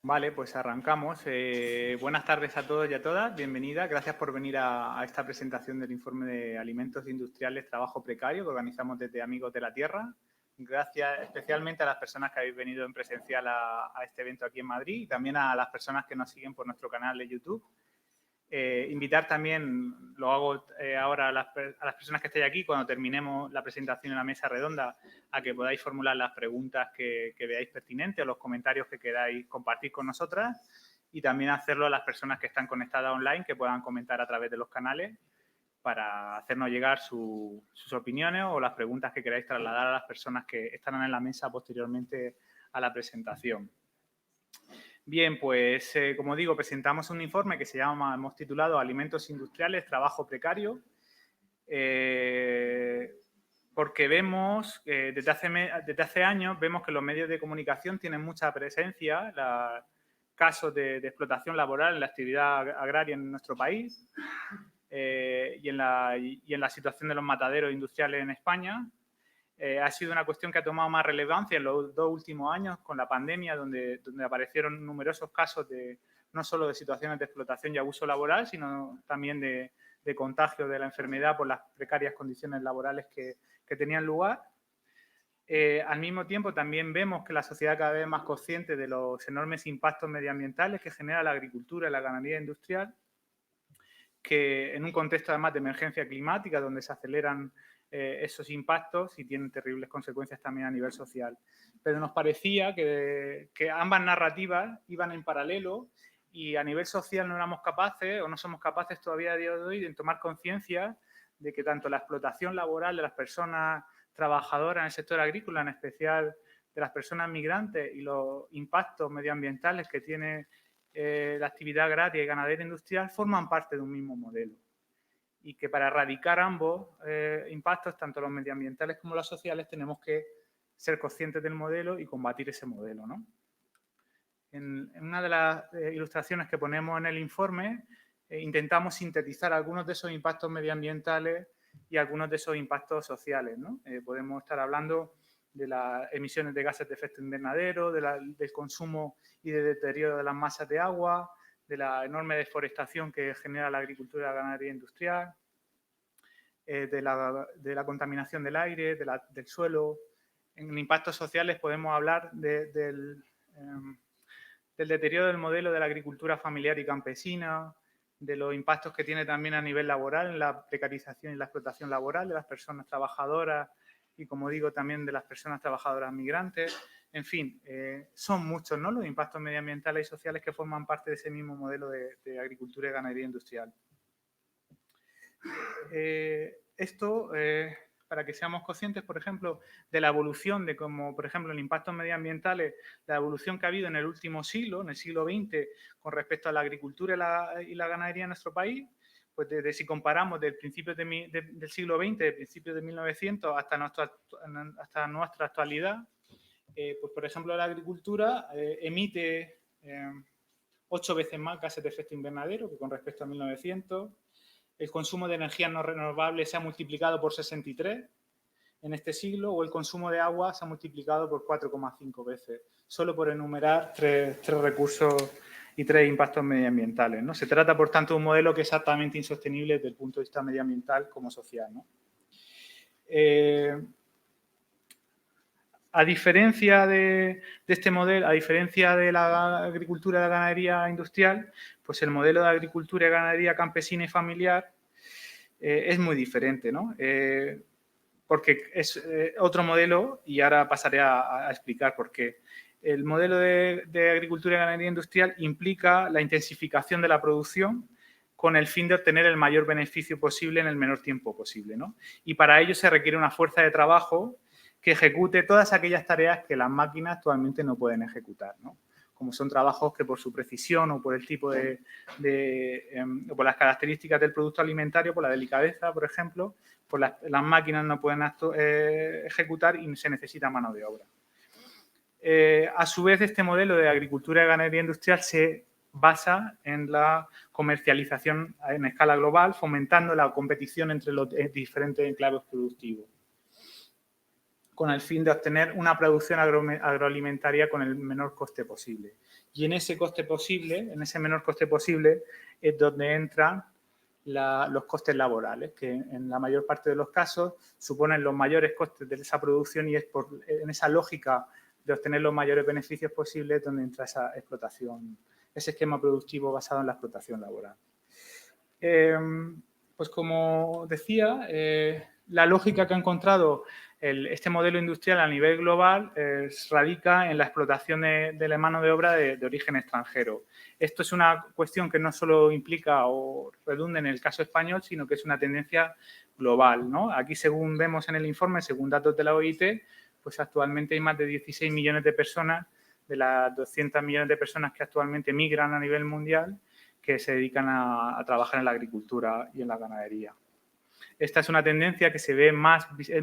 Vale, pues arrancamos. Buenas tardes a todos y a todas. Bienvenidas. Gracias por venir a esta presentación del informe de alimentos industriales trabajo precario que organizamos desde Amigos de la Tierra. Gracias especialmente a las personas que habéis venido en presencial a este evento aquí en Madrid y también a las personas que nos siguen por nuestro canal de YouTube. Invitar también, lo hago ahora a las personas que estéis aquí, cuando terminemos la presentación en la mesa redonda, a que podáis formular las preguntas que veáis pertinentes o los comentarios que queráis compartir con nosotras, y también hacerlo a las personas que están conectadas online, que puedan comentar a través de los canales para hacernos llegar sus opiniones o las preguntas que queráis trasladar a las personas que estarán en la mesa posteriormente a la presentación. Bien, pues como digo, presentamos un informe que hemos titulado Alimentos Industriales, Trabajo Precario, porque vemos, desde hace años, vemos que los medios de comunicación tienen mucha presencia, casos de explotación laboral en la actividad agraria en nuestro país y en la situación de los mataderos industriales en España. Ha sido una cuestión que ha tomado más relevancia en los 2 últimos años con la pandemia, donde aparecieron numerosos casos no solo de situaciones de explotación y abuso laboral, sino también de contagio de la enfermedad por las precarias condiciones laborales que tenían lugar. Al mismo tiempo, también vemos que la sociedad cada vez es más consciente de los enormes impactos medioambientales que genera la agricultura y la ganadería industrial, que en un contexto además de emergencia climática, donde se aceleran esos impactos y tienen terribles consecuencias también a nivel social. Pero nos parecía que ambas narrativas iban en paralelo y a nivel social no éramos capaces o no somos capaces todavía a día de hoy de tomar conciencia de que tanto la explotación laboral de las personas trabajadoras en el sector agrícola, en especial de las personas migrantes, y los impactos medioambientales que tiene la actividad agraria y ganadera industrial forman parte de un mismo modelo. Y que para erradicar ambos impactos, tanto los medioambientales como los sociales, tenemos que ser conscientes del modelo y combatir ese modelo, ¿no? En una de las ilustraciones que ponemos en el informe, intentamos sintetizar algunos de esos impactos medioambientales y algunos de esos impactos sociales, ¿no? Podemos estar hablando de las emisiones de gases de efecto invernadero, del consumo y de deterioro de las masas de agua, de la enorme deforestación que genera la agricultura y la ganadería industrial, de la contaminación del aire, del suelo. En impactos sociales podemos hablar del deterioro del modelo de la agricultura familiar y campesina, de los impactos que tiene también a nivel laboral en la precarización y la explotación laboral de las personas trabajadoras y, como digo, también de las personas trabajadoras migrantes. En fin, son muchos, ¿no?, los impactos medioambientales y sociales que forman parte de ese mismo modelo de agricultura y ganadería industrial. Esto, para que seamos conscientes, por ejemplo, de la evolución de cómo, por ejemplo, en impactos medioambientales, la evolución que ha habido en el último siglo, en el siglo XX, con respecto a la agricultura y la ganadería en nuestro país, pues desde si comparamos del principio del siglo XX, del principio de 1900 hasta nuestra actualidad, pues por ejemplo la agricultura emite 8 veces más gases de efecto invernadero que con respecto a 1900. El consumo de energías no renovables se ha multiplicado por 63 en este siglo, o el consumo de agua se ha multiplicado por 4,5 veces, solo por enumerar tres recursos y 3 impactos medioambientales, ¿no? Se trata, por tanto, de un modelo que es exactamente insostenible desde el punto de vista medioambiental como social, ¿no? A diferencia de este modelo, a diferencia de la agricultura y la ganadería industrial, pues el modelo de agricultura y ganadería campesina y familiar es muy diferente, ¿no? Porque es otro modelo, y ahora pasaré a explicar por qué. El modelo de agricultura y ganadería industrial implica la intensificación de la producción con el fin de obtener el mayor beneficio posible en el menor tiempo posible, ¿no? Y para ello se requiere una fuerza de trabajo que ejecute todas aquellas tareas que las máquinas actualmente no pueden ejecutar, ¿no? Como son trabajos que por su precisión o por el tipo o por las características del producto alimentario, por la delicadeza, por ejemplo, pues las máquinas no pueden ejecutar y se necesita mano de obra. A su vez, este modelo de agricultura y ganadería industrial se basa en la comercialización en escala global, fomentando la competición entre los diferentes enclaves productivos. con el fin de obtener una producción agroalimentaria con el menor coste posible. Y en ese coste posible, en ese menor coste posible, es donde entran los costes laborales, que en la mayor parte de los casos suponen los mayores costes de esa producción, y es en esa lógica de obtener los mayores beneficios posibles donde entra esa explotación, ese esquema productivo basado en la explotación laboral. Pues como decía, la lógica que ha encontrado este modelo industrial a nivel global radica en la explotación de la mano de obra de origen extranjero. Esto es una cuestión que no solo implica o redunda en el caso español, sino que es una tendencia global, ¿no? Aquí, según vemos en el informe, según datos de la OIT, pues actualmente hay más de 16 millones de personas, de las 200 millones de personas que actualmente migran a nivel mundial, que se dedican a trabajar en la agricultura y en la ganadería. Esta es una tendencia que se ve es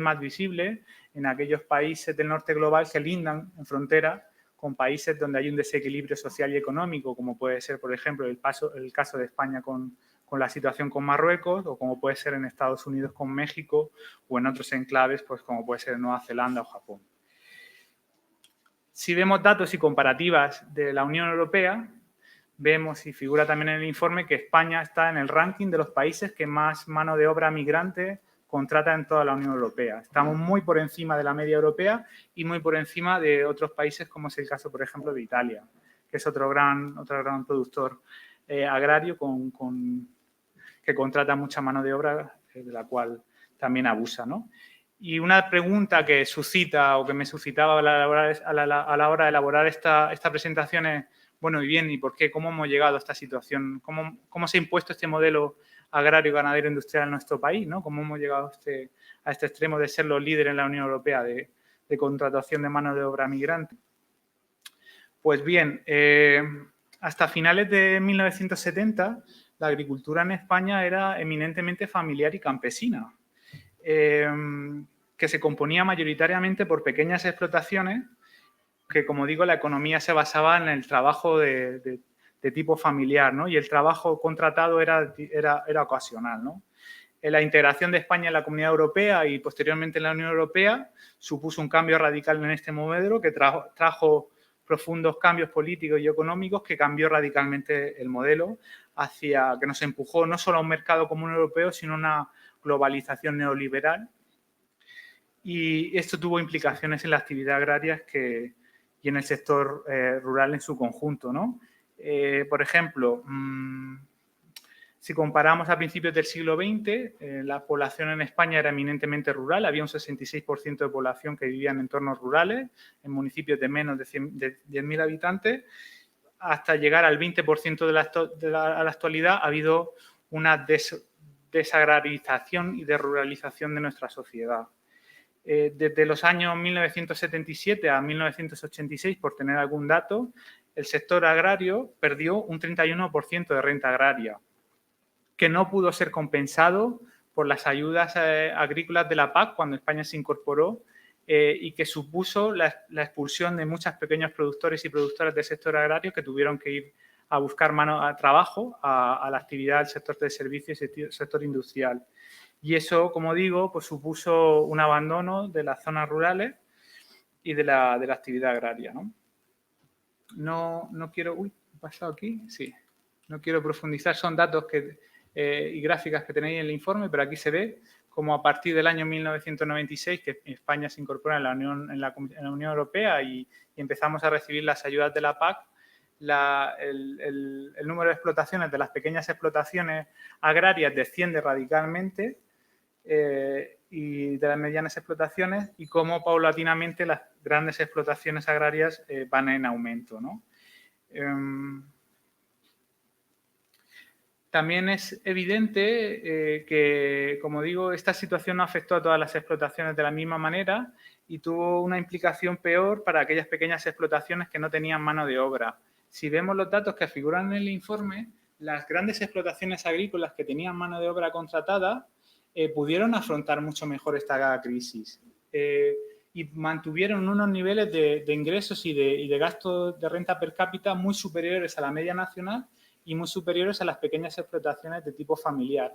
más visible en aquellos países del norte global que lindan en frontera con países donde hay un desequilibrio social y económico, como puede ser, por ejemplo, el caso de España con la situación con Marruecos, o como puede ser en Estados Unidos con México, o en otros enclaves, pues como puede ser en Nueva Zelanda o Japón. Si vemos datos y comparativas de la Unión Europea, vemos, y figura también en el informe, que España está en el ranking de los países que más mano de obra migrante contrata en toda la Unión Europea. Estamos muy por encima de la media europea y muy por encima de otros países, como es el caso, por ejemplo, de Italia, que es otro gran productor agrario que contrata mucha mano de obra, de la cual también abusa, ¿no? Y una pregunta que suscita o que me suscitaba a la hora de elaborar esta presentación es, bueno, y bien, ¿y por qué? ¿Cómo hemos llegado a esta situación? ¿Cómo se ha impuesto este modelo agrario, ganadero, industrial en nuestro país, ¿no? ¿Cómo hemos llegado a este extremo de ser los líderes en la Unión Europea de contratación de mano de obra migrante? Pues bien, hasta finales de 1970, la agricultura en España era eminentemente familiar y campesina, que se componía mayoritariamente por pequeñas explotaciones que, como digo, la economía se basaba en el trabajo de tipo familiar, ¿no? Y el trabajo contratado era ocasional, ¿no? La integración de España en la Comunidad Europea y posteriormente en la Unión Europea supuso un cambio radical en este modelo que trajo profundos cambios políticos y económicos, que cambió radicalmente el modelo hacia que nos empujó no solo a un mercado común europeo, sino a una globalización neoliberal. Y esto tuvo implicaciones en la actividad agraria y en el sector rural en su conjunto, ¿no? Por ejemplo, si comparamos a principios del siglo XX, la población en España era eminentemente rural, había un 66% de población que vivía en entornos rurales, en municipios de menos de 10.000 habitantes, hasta llegar al 20% a la actualidad. Ha habido una desagrarización y desruralización de nuestra sociedad. Desde los años 1977 a 1986, por tener algún dato, el sector agrario perdió un 31% de renta agraria, que no pudo ser compensado por las ayudas agrícolas de la PAC cuando España se incorporó, y que supuso la expulsión de muchos pequeños productores y productoras del sector agrario que tuvieron que ir a buscar trabajo a la actividad del sector de servicios y el sector industrial. Y eso, como digo, pues supuso un abandono de las zonas rurales y de la actividad agraria, ¿no? No quiero... Uy, ¿he pasado aquí? Sí. No quiero profundizar, son datos y gráficas que tenéis en el informe, pero aquí se ve como a partir del año 1996, que España se incorpora en la Unión Europea y empezamos a recibir las ayudas de la PAC, el número de explotaciones, de las pequeñas explotaciones agrarias, desciende radicalmente, y de las medianas explotaciones, y cómo paulatinamente las grandes explotaciones agrarias van en aumento, ¿no? También es evidente que, como digo, esta situación no afectó a todas las explotaciones de la misma manera y tuvo una implicación peor para aquellas pequeñas explotaciones que no tenían mano de obra. Si vemos los datos que figuran en el informe, las grandes explotaciones agrícolas que tenían mano de obra contratada pudieron afrontar mucho mejor esta crisis y mantuvieron unos niveles de ingresos y de gastos de renta per cápita muy superiores a la media nacional y muy superiores a las pequeñas explotaciones de tipo familiar.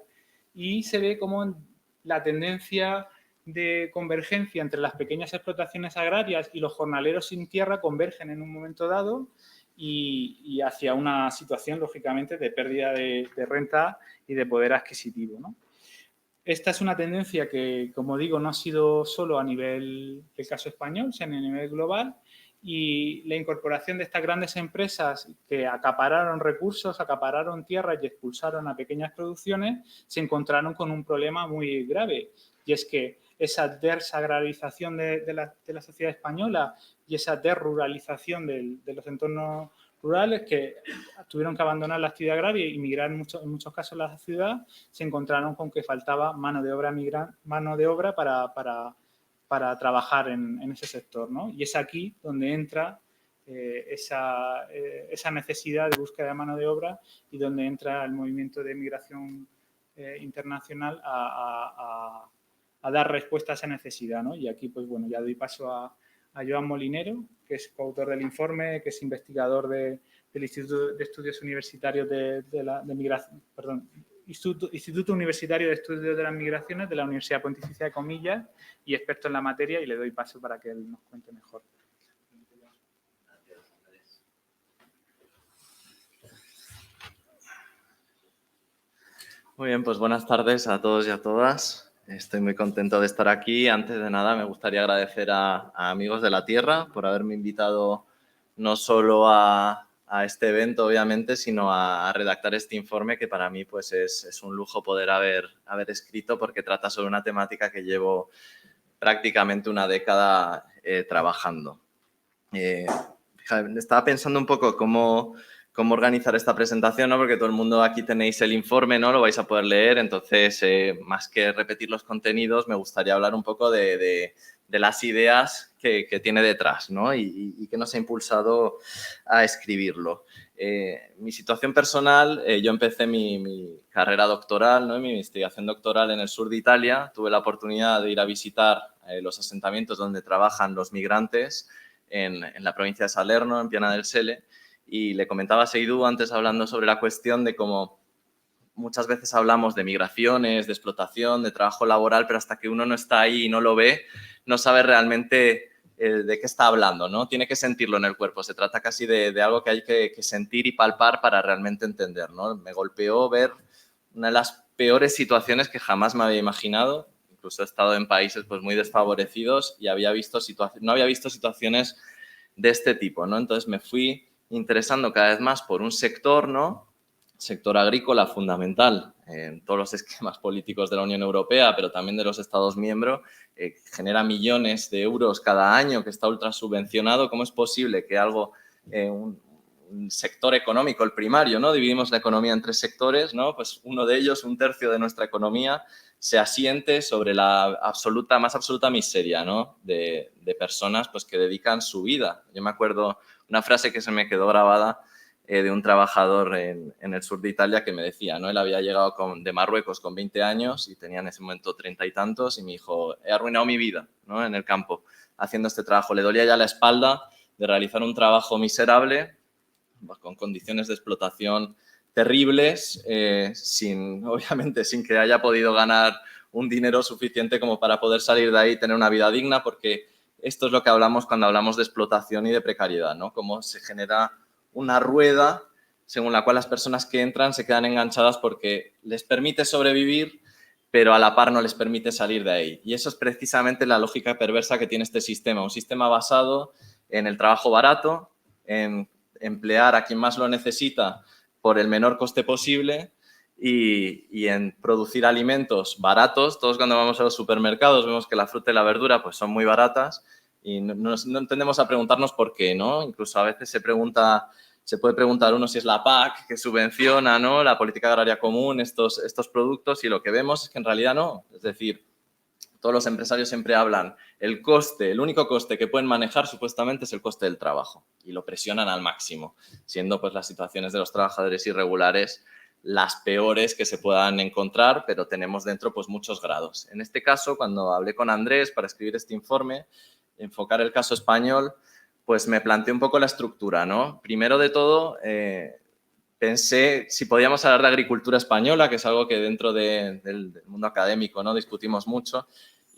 Y se ve como la tendencia de convergencia entre las pequeñas explotaciones agrarias y los jornaleros sin tierra convergen en un momento dado y hacia una situación, lógicamente, de pérdida de renta y de poder adquisitivo, ¿no? Esta es una tendencia que, como digo, no ha sido solo a nivel del caso español, sino a nivel global, y la incorporación de estas grandes empresas que acapararon recursos, acapararon tierras y expulsaron a pequeñas producciones, se encontraron con un problema muy grave, y es que esa desagrarización de la sociedad española y esa desruralización de los entornos rurales que tuvieron que abandonar la actividad agraria y migrar en muchos casos a la ciudad, se encontraron con que faltaba mano de obra para trabajar en ese sector, ¿no? Y es aquí donde entra esa necesidad de búsqueda de mano de obra y donde entra el movimiento de migración internacional a dar respuesta a esa necesidad, ¿no? Y aquí, pues bueno, ya doy paso a Joan Molinero, que es coautor del informe, que es investigador del Instituto de Estudios Universitarios de Migración, perdón, Instituto Universitario de Estudios de las Migraciones de la Universidad Pontificia de Comillas y experto en la materia, y le doy paso para que él nos cuente mejor. Muy bien, pues buenas tardes a todos y a todas. Estoy muy contento de estar aquí. Antes de nada, me gustaría agradecer a Amigos de la Tierra por haberme invitado no solo a este evento, obviamente, sino a redactar este informe, que para mí pues, es un lujo poder haber escrito, porque trata sobre una temática que llevo prácticamente una década trabajando. Estaba pensando un poco cómo organizar esta presentación, ¿no? Porque todo el mundo aquí tenéis el informe, ¿no? Lo vais a poder leer, entonces, más que repetir los contenidos, me gustaría hablar un poco de las ideas que tiene detrás, ¿no? Y que nos ha impulsado a escribirlo. Mi situación personal, yo empecé mi carrera doctoral, ¿no? Mi investigación doctoral en el sur de Italia. Tuve la oportunidad de ir a visitar los asentamientos donde trabajan los migrantes en la provincia de Salerno, en Piana del Sele. Y le comentaba a Seidú antes, hablando sobre la cuestión de cómo muchas veces hablamos de migraciones, de explotación, de trabajo laboral, pero hasta que uno no está ahí y no lo ve, no sabe realmente de qué está hablando, ¿no? Tiene que sentirlo en el cuerpo. Se trata casi de algo que hay que sentir y palpar para realmente entender, ¿no? Me golpeó ver una de las peores situaciones que jamás me había imaginado. Incluso he estado en países pues, muy desfavorecidos y no había visto situaciones de este tipo, ¿no? Entonces me fui interesando cada vez más por un sector, ¿no? Sector agrícola fundamental en todos los esquemas políticos de la Unión Europea, pero también de los Estados miembros, genera millones de euros cada año, que está ultra subvencionado. ¿Cómo es posible que algo, un sector económico, el primario, ¿no? Dividimos la economía en 3 sectores, ¿no? Pues uno de ellos, 1/3 de nuestra economía, se asiente sobre la más absoluta miseria, ¿no? de personas pues, que dedican su vida. Yo me acuerdo una frase que se me quedó grabada de un trabajador en el sur de Italia que me decía, ¿no? Él había llegado de Marruecos con 20 años y tenía en ese momento 30 y tantos y me dijo, he arruinado mi vida, ¿no? En el campo haciendo este trabajo. Le dolía ya la espalda de realizar un trabajo miserable, con condiciones de explotación terribles, obviamente sin que haya podido ganar un dinero suficiente como para poder salir de ahí y tener una vida digna, porque esto es lo que hablamos cuando hablamos de explotación y de precariedad, ¿no? Cómo se genera una rueda según la cual las personas que entran se quedan enganchadas porque les permite sobrevivir, pero a la par no les permite salir de ahí. Y eso es precisamente la lógica perversa que tiene este sistema, un sistema basado en el trabajo barato, en emplear a quien más lo necesita por el menor coste posible y en producir alimentos baratos. Todos cuando vamos a los supermercados vemos que la fruta y la verdura pues, son muy baratas y no tendemos a preguntarnos por qué, ¿no? Incluso a veces se puede preguntar uno si es la PAC que subvenciona, ¿no? La política agraria común, estos productos, y lo que vemos es que en realidad no. Es decir, todos los empresarios siempre hablan, el único coste que pueden manejar supuestamente es el coste del trabajo y lo presionan al máximo, siendo pues las situaciones de los trabajadores irregulares las peores que se puedan encontrar, pero tenemos dentro pues muchos grados. En este caso, cuando hablé con Andrés para escribir este informe, enfocar el caso español, pues me planteé un poco la estructura, ¿no? Primero de todo, pensé si podíamos hablar de agricultura española, que es algo que dentro del mundo académico, ¿no? Discutimos mucho,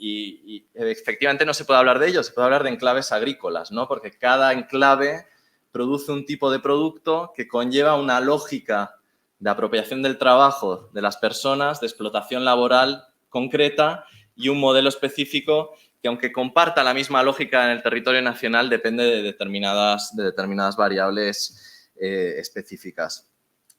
y efectivamente no se puede hablar de ello, se puede hablar de enclaves agrícolas, ¿no? Porque cada enclave produce un tipo de producto que conlleva una lógica de apropiación del trabajo de las personas, de explotación laboral concreta y un modelo específico que, aunque comparta la misma lógica en el territorio nacional, depende de determinadas variables específicas.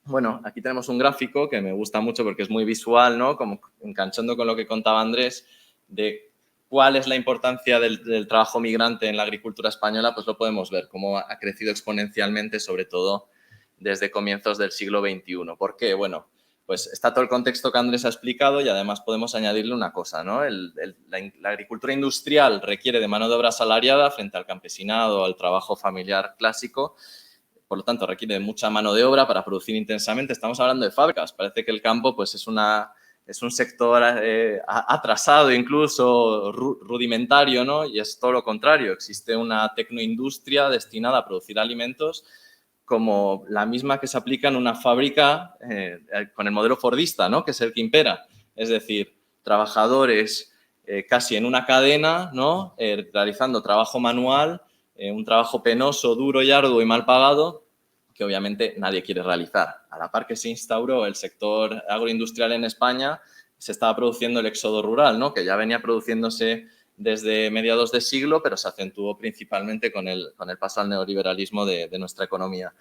Bueno, aquí tenemos un gráfico que me gusta mucho porque es muy visual, ¿no? Como enganchando con lo que contaba Andrés, de cuál es la importancia del trabajo migrante en la agricultura española, pues lo podemos ver, cómo ha crecido exponencialmente, sobre todo desde comienzos del siglo XXI. ¿Por qué? Bueno, pues está todo el contexto que Andrés ha explicado y además podemos añadirle una cosa, ¿no? La agricultura industrial requiere de mano de obra asalariada frente al campesinado o al trabajo familiar clásico. Por lo tanto, requiere de mucha mano de obra para producir intensamente. Estamos hablando de fábricas. Parece que el campo pues, es un sector atrasado, incluso rudimentario, ¿no? Y es todo lo contrario. Existe una tecnoindustria destinada a producir alimentos como la misma que se aplica en una fábrica con el modelo fordista, ¿no? Que es el que impera. Es decir, trabajadores casi en una cadena, ¿no? Realizando trabajo manual, un trabajo penoso, duro y arduo y mal pagado, que obviamente nadie quiere realizar. A la par que se instauró el sector agroindustrial en España, se estaba produciendo el éxodo rural, ¿no? Que ya venía produciéndose desde mediados de siglo, pero se acentuó principalmente con el paso al neoliberalismo de nuestra economía.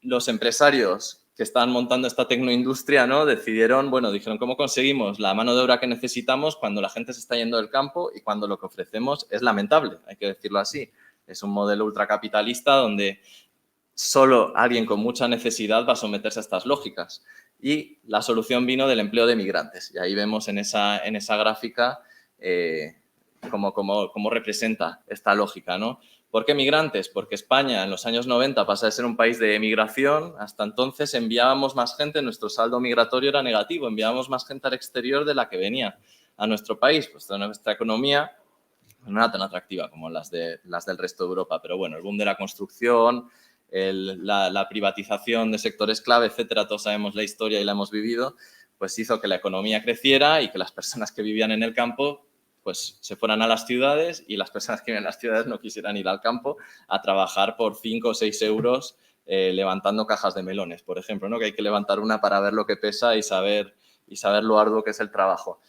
Los empresarios que estaban montando esta tecnoindustria, ¿no? Dijeron, ¿cómo conseguimos la mano de obra que necesitamos cuando la gente se está yendo del campo y cuando lo que ofrecemos es lamentable? Hay que decirlo así. Es un modelo ultracapitalista donde solo alguien con mucha necesidad va a someterse a estas lógicas. Y la solución vino del empleo de migrantes. Y ahí vemos en esa gráfica cómo representa esta lógica, ¿no? ¿Por qué migrantes? Porque España en los años 90 pasa de ser un país de emigración. Hasta entonces enviábamos más gente, nuestro saldo migratorio era negativo, enviábamos más gente al exterior de la que venía a nuestro país. Pues nuestra economía no era tan atractiva como las del resto de Europa, pero bueno, el boom de la construcción, la privatización de sectores clave, etcétera, todos sabemos la historia y la hemos vivido, pues hizo que la economía creciera y que las personas que vivían en el campo pues se fueran a las ciudades y las personas que viven en las ciudades no quisieran ir al campo a trabajar por 5 o 6 euros levantando cajas de melones, por ejemplo, ¿no? Que hay que levantar una para ver lo que pesa y saber lo arduo que es el trabajo.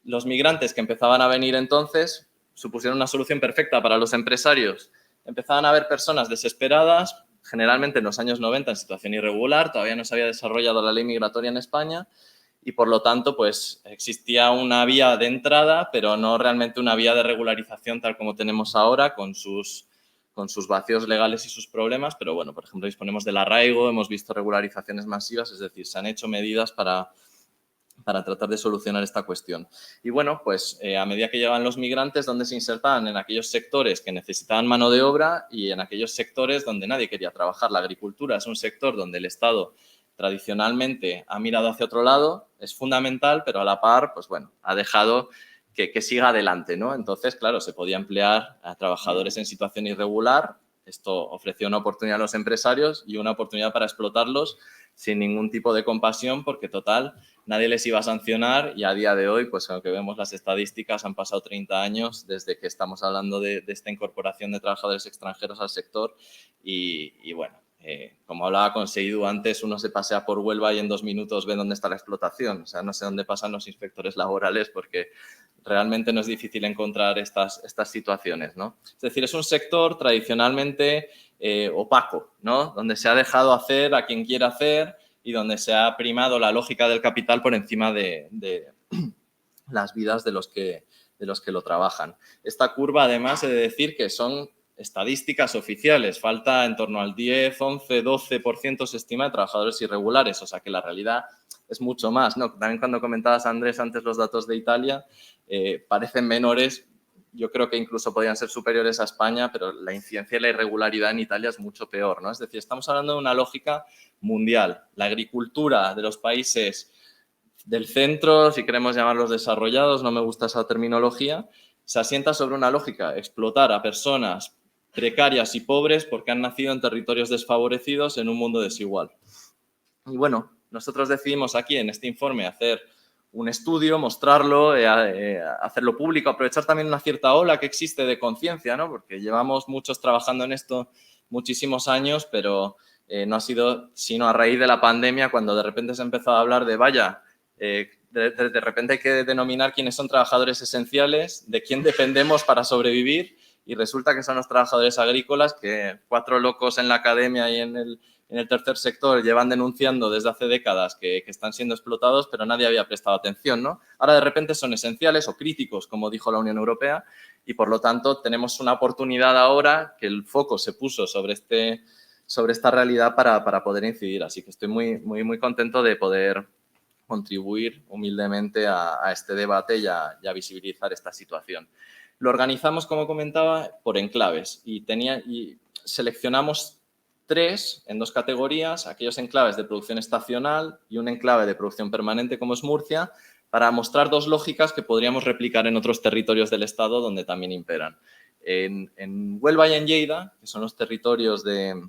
Los migrantes que empezaban a venir entonces supusieron una solución perfecta para los empresarios. Empezaban a haber personas desesperadas, generalmente en los años 90 en situación irregular, todavía no se había desarrollado la ley migratoria en España y, por lo tanto, pues existía una vía de entrada, pero no realmente una vía de regularización tal como tenemos ahora, con sus vacíos legales y sus problemas. Pero, bueno, por ejemplo, disponemos del arraigo, hemos visto regularizaciones masivas, es decir, se han hecho medidas para tratar de solucionar esta cuestión. Y bueno, pues a medida que llegaban los migrantes, ¿dónde se insertaban? En aquellos sectores que necesitaban mano de obra y en aquellos sectores donde nadie quería trabajar. La agricultura es un sector donde el Estado tradicionalmente ha mirado hacia otro lado, es fundamental, pero a la par, pues bueno, ha dejado que siga adelante, ¿no? Entonces, claro, se podía emplear a trabajadores en situación irregular. Esto ofreció una oportunidad a los empresarios y una oportunidad para explotarlos sin ningún tipo de compasión, porque, total, nadie les iba a sancionar y a día de hoy, pues aunque vemos las estadísticas, han pasado 30 años desde que estamos hablando de esta incorporación de trabajadores extranjeros al sector y bueno, como hablaba con Seidu antes, uno se pasea por Huelva y en 2 minutos ve dónde está la explotación. O sea, no sé dónde pasan los inspectores laborales porque realmente no es difícil encontrar estas situaciones, ¿no? Es decir, es un sector tradicionalmente opaco, ¿no? Donde se ha dejado hacer a quien quiera hacer y donde se ha primado la lógica del capital por encima de las vidas de los que lo trabajan. Esta curva, además, he de decir que son estadísticas oficiales. Falta en torno al 10, 11, 12% se estima de trabajadores irregulares, o sea que la realidad es mucho más, ¿no? También cuando comentabas, Andrés, antes los datos de Italia, parecen menores. Yo creo que incluso podrían ser superiores a España, pero la incidencia de la irregularidad en Italia es mucho peor, ¿no? Es decir, estamos hablando de una lógica mundial. La agricultura de los países del centro, si queremos llamarlos desarrollados, no me gusta esa terminología, se asienta sobre una lógica, explotar a personas precarias y pobres porque han nacido en territorios desfavorecidos en un mundo desigual. Y bueno, nosotros decidimos aquí en este informe hacer un estudio, mostrarlo, hacerlo público, aprovechar también una cierta ola que existe de conciencia, ¿no? Porque llevamos muchos trabajando en esto muchísimos años, pero no ha sido sino a raíz de la pandemia cuando de repente se ha empezado a hablar de, vaya, de repente hay que denominar quiénes son trabajadores esenciales, de quién dependemos para sobrevivir, y resulta que son los trabajadores agrícolas que 4 locos en la academia y en el tercer sector llevan denunciando desde hace décadas que están siendo explotados, pero nadie había prestado atención, ¿no? Ahora de repente son esenciales o críticos, como dijo la Unión Europea, y por lo tanto tenemos una oportunidad ahora que el foco se puso sobre esta realidad para poder incidir. Así que estoy muy contento de poder contribuir humildemente a este debate y a visibilizar esta situación. Lo organizamos, como comentaba, por enclaves y seleccionamos 3 en 2 categorías, aquellos enclaves de producción estacional y un enclave de producción permanente como es Murcia, para mostrar 2 lógicas que podríamos replicar en otros territorios del Estado donde también imperan. En Huelva y en Lleida, que son los territorios de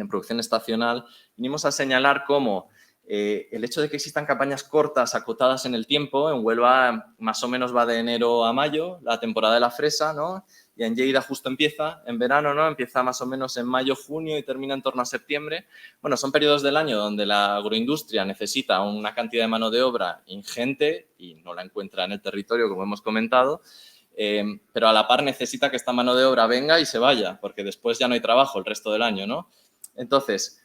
producción estacional, vinimos a señalar cómo el hecho de que existan campañas cortas, acotadas en el tiempo, en Huelva más o menos va de enero a mayo, la temporada de la fresa, ¿no? Y en Lleida justo empieza en verano, ¿no? Empieza más o menos en mayo, junio y termina en torno a septiembre. Bueno, son periodos del año donde la agroindustria necesita una cantidad de mano de obra ingente y no la encuentra en el territorio, como hemos comentado, pero a la par necesita que esta mano de obra venga y se vaya, porque después ya no hay trabajo el resto del año, ¿no? Entonces,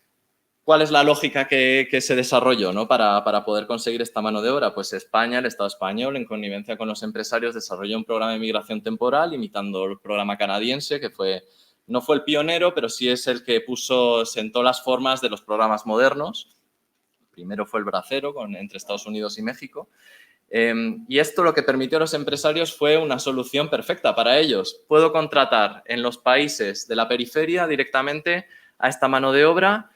¿cuál es la lógica que se desarrolló, ¿no? para poder conseguir esta mano de obra? Pues España, el Estado español, en connivencia con los empresarios, desarrolló un programa de migración temporal imitando el programa canadiense, que no fue el pionero, pero sí es el que sentó las formas de los programas modernos. Primero fue el bracero entre Estados Unidos y México. Y esto lo que permitió a los empresarios fue una solución perfecta para ellos. Puedo contratar en los países de la periferia directamente a esta mano de obra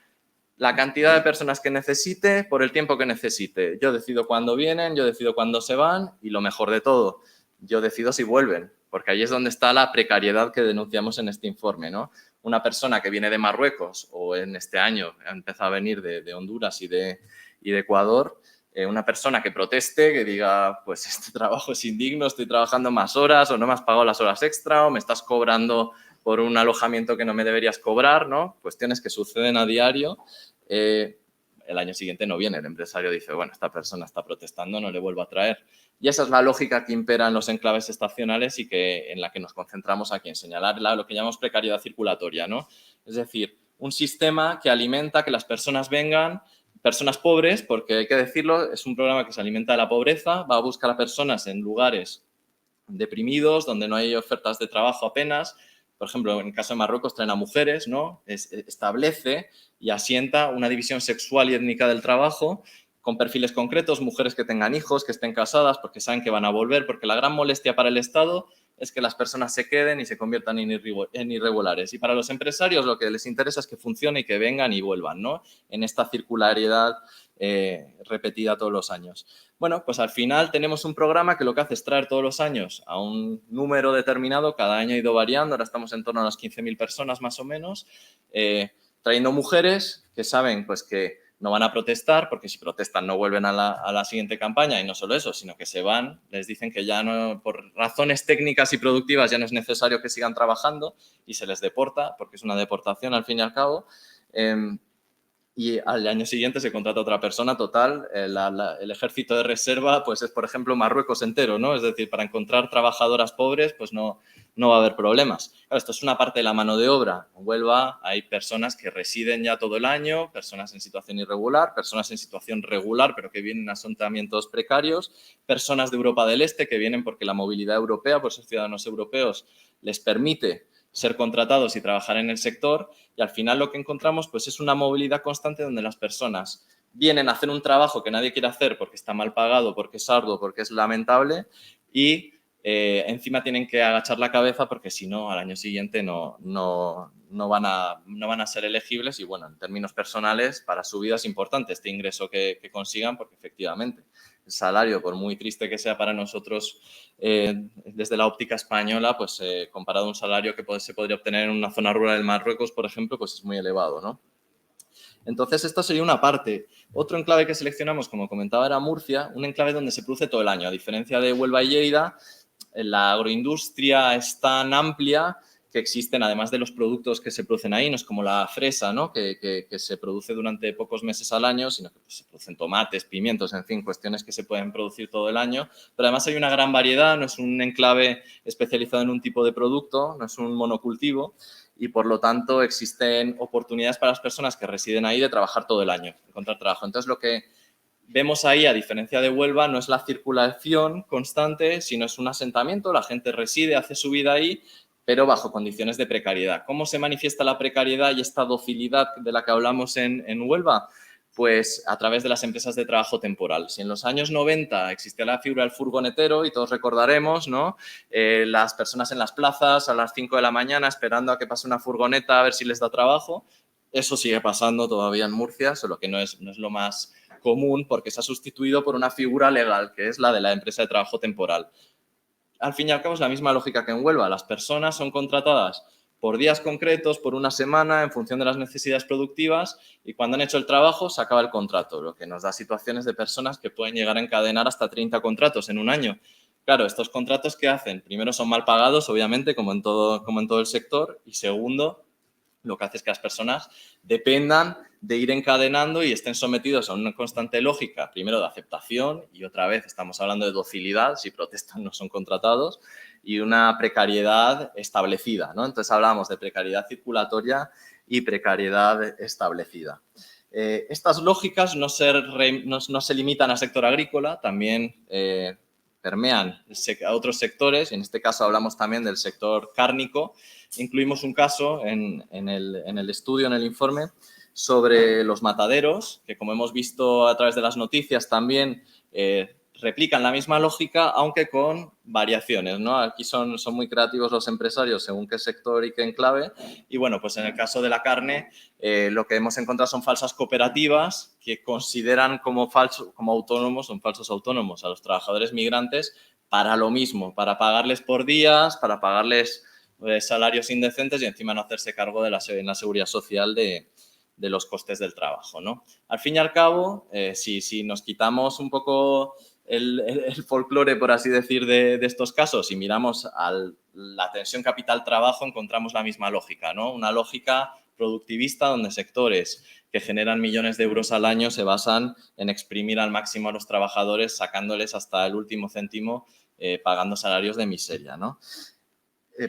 la cantidad de personas que necesite por el tiempo que necesite. Yo decido cuándo vienen, yo decido cuándo se van y lo mejor de todo, yo decido si vuelven, porque ahí es donde está la precariedad que denunciamos en este informe, ¿no? Una persona que viene de Marruecos o en este año ha empezado a venir de Honduras y de Ecuador, una persona que proteste, que diga, pues este trabajo es indigno, estoy trabajando más horas o no me has pagado las horas extra o me estás cobrando por un alojamiento que no me deberías cobrar, ¿no? Cuestiones que suceden a diario. El año siguiente no viene, el empresario dice, bueno, esta persona está protestando, no le vuelvo a traer. Y esa es la lógica que impera en los enclaves estacionales y en la que nos concentramos aquí, en señalar lo que llamamos precariedad circulatoria, ¿no? Es decir, un sistema que alimenta que las personas vengan, personas pobres, porque hay que decirlo, es un programa que se alimenta de la pobreza, va a buscar a personas en lugares deprimidos, donde no hay ofertas de trabajo apenas. Por ejemplo, en el caso de Marruecos traen a mujeres, ¿no? Establece y asienta una división sexual y étnica del trabajo con perfiles concretos, mujeres que tengan hijos, que estén casadas, porque saben que van a volver, porque la gran molestia para el Estado es que las personas se queden y se conviertan en irregulares. Y para los empresarios lo que les interesa es que funcione y que vengan y vuelvan, ¿no? En esta circularidad repetida todos los años. Bueno, pues al final tenemos un programa que lo que hace es traer todos los años a un número determinado, cada año ha ido variando, ahora estamos en torno a las 15.000 personas más o menos, trayendo mujeres que saben pues que no van a protestar, porque si protestan no vuelven a la siguiente campaña, y no solo eso, sino que se van, les dicen que ya no, por razones técnicas y productivas ya no es necesario que sigan trabajando y se les deporta, porque es una deportación al fin y al cabo. Y al año siguiente se contrata a otra persona, total, el ejército de reserva pues es, por ejemplo, Marruecos entero, ¿no? Es decir, para encontrar trabajadoras pobres pues no va a haber problemas. Claro, esto es una parte de la mano de obra. En Huelva hay personas que residen ya todo el año, personas en situación irregular, personas en situación regular pero que vienen a asentamientos precarios, personas de Europa del Este que vienen porque la movilidad europea, por ser ciudadanos europeos, les permite ser contratados y trabajar en el sector, y al final lo que encontramos pues es una movilidad constante donde las personas vienen a hacer un trabajo que nadie quiere hacer porque está mal pagado, porque es arduo, porque es lamentable, y encima tienen que agachar la cabeza porque si no, al año siguiente no van a ser elegibles, y bueno, en términos personales, para su vida es importante este ingreso que consigan, porque efectivamente el salario, por muy triste que sea para nosotros desde la óptica española, pues comparado a un salario que se podría obtener en una zona rural del Marruecos, por ejemplo, pues es muy elevado, ¿no? Entonces, esto sería una parte. Otro enclave que seleccionamos, como comentaba, era Murcia, un enclave donde se produce todo el año. A diferencia de Huelva y Lleida, la agroindustria es tan amplia que existen, además de los productos que se producen ahí, no es como la fresa, ¿no? que se produce durante pocos meses al año, sino que se producen tomates, pimientos, en fin, cuestiones que se pueden producir todo el año. Pero además hay una gran variedad, no es un enclave especializado en un tipo de producto, no es un monocultivo, y por lo tanto existen oportunidades para las personas que residen ahí de trabajar todo el año, encontrar trabajo. Entonces, lo que vemos ahí, a diferencia de Huelva, no es la circulación constante, sino es un asentamiento, la gente reside, hace su vida ahí, pero bajo condiciones de precariedad. ¿Cómo se manifiesta la precariedad y esta docilidad de la que hablamos en Huelva? Pues a través de las empresas de trabajo temporal. Si en los años 90 existía la figura del furgonetero, y todos recordaremos, ¿no? Las personas en las plazas a las 5 de la mañana esperando a que pase una furgoneta a ver si les da trabajo, eso sigue pasando todavía en Murcia, solo que no es lo más común porque se ha sustituido por una figura legal, que es la de la empresa de trabajo temporal. Al fin y al cabo es la misma lógica que en Huelva. Las personas son contratadas por días concretos, por una semana, en función de las necesidades productivas, y cuando han hecho el trabajo se acaba el contrato, lo que nos da situaciones de personas que pueden llegar a encadenar hasta 30 contratos en un año. Claro, estos contratos, ¿qué hacen? Primero, son mal pagados, obviamente, como en todo el sector, y segundo, lo que hace es que las personas dependan de ir encadenando y estén sometidos a una constante lógica, primero de aceptación, y otra vez estamos hablando de docilidad, si protestan no son contratados, y una precariedad establecida, ¿no? Entonces hablamos de precariedad circulatoria y precariedad establecida. Estas lógicas no se limitan al sector agrícola, también permean a otros sectores, y en este caso hablamos también del sector cárnico. Incluimos un caso en el estudio, en el informe, sobre los mataderos, que como hemos visto a través de las noticias también replican la misma lógica, aunque con variaciones, ¿no? Aquí son muy creativos los empresarios según qué sector y qué enclave. Y bueno, pues en el caso de la carne, lo que hemos encontrado son falsas cooperativas que consideran como autónomos, son falsos autónomos a los trabajadores migrantes para lo mismo, para pagarles por días, para pagarles salarios indecentes y encima no hacerse cargo de la seguridad social de los costes del trabajo, ¿no? Al fin y al cabo, si nos quitamos un poco el folclore, por así decir, de estos casos y miramos a la tensión capital-trabajo, encontramos la misma lógica, ¿no? Una lógica productivista donde sectores que generan millones de euros al año se basan en exprimir al máximo a los trabajadores, sacándoles hasta el último céntimo, pagando salarios de miseria, ¿no?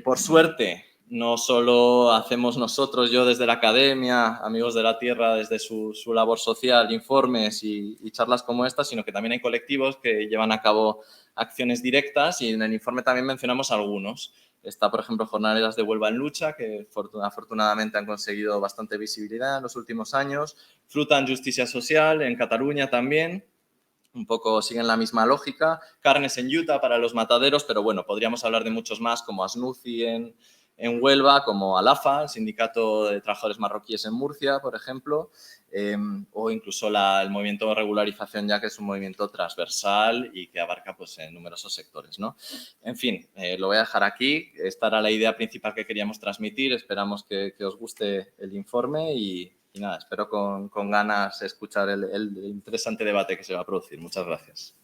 Por suerte, no solo hacemos nosotros, yo desde la academia, Amigos de la Tierra desde su labor social, informes y charlas como esta, sino que también hay colectivos que llevan a cabo acciones directas, y en el informe también mencionamos algunos. Está, por ejemplo, Jornaleras de Huelva en Lucha, que afortunadamente han conseguido bastante visibilidad en los últimos años. Fruta en Justicia Social, en Cataluña también. Un poco siguen la misma lógica. Carnes en Utah para los mataderos, pero bueno, podríamos hablar de muchos más, como Asnuci en Huelva, como Alafa, el Sindicato de Trabajadores Marroquíes en Murcia, por ejemplo, o incluso el movimiento de regularización, ya que es un movimiento transversal y que abarca pues, en numerosos sectores, ¿no? En fin, lo voy a dejar aquí. Esta era la idea principal que queríamos transmitir. Esperamos que os guste el informe y nada, espero con ganas escuchar el interesante debate que se va a producir. Muchas gracias.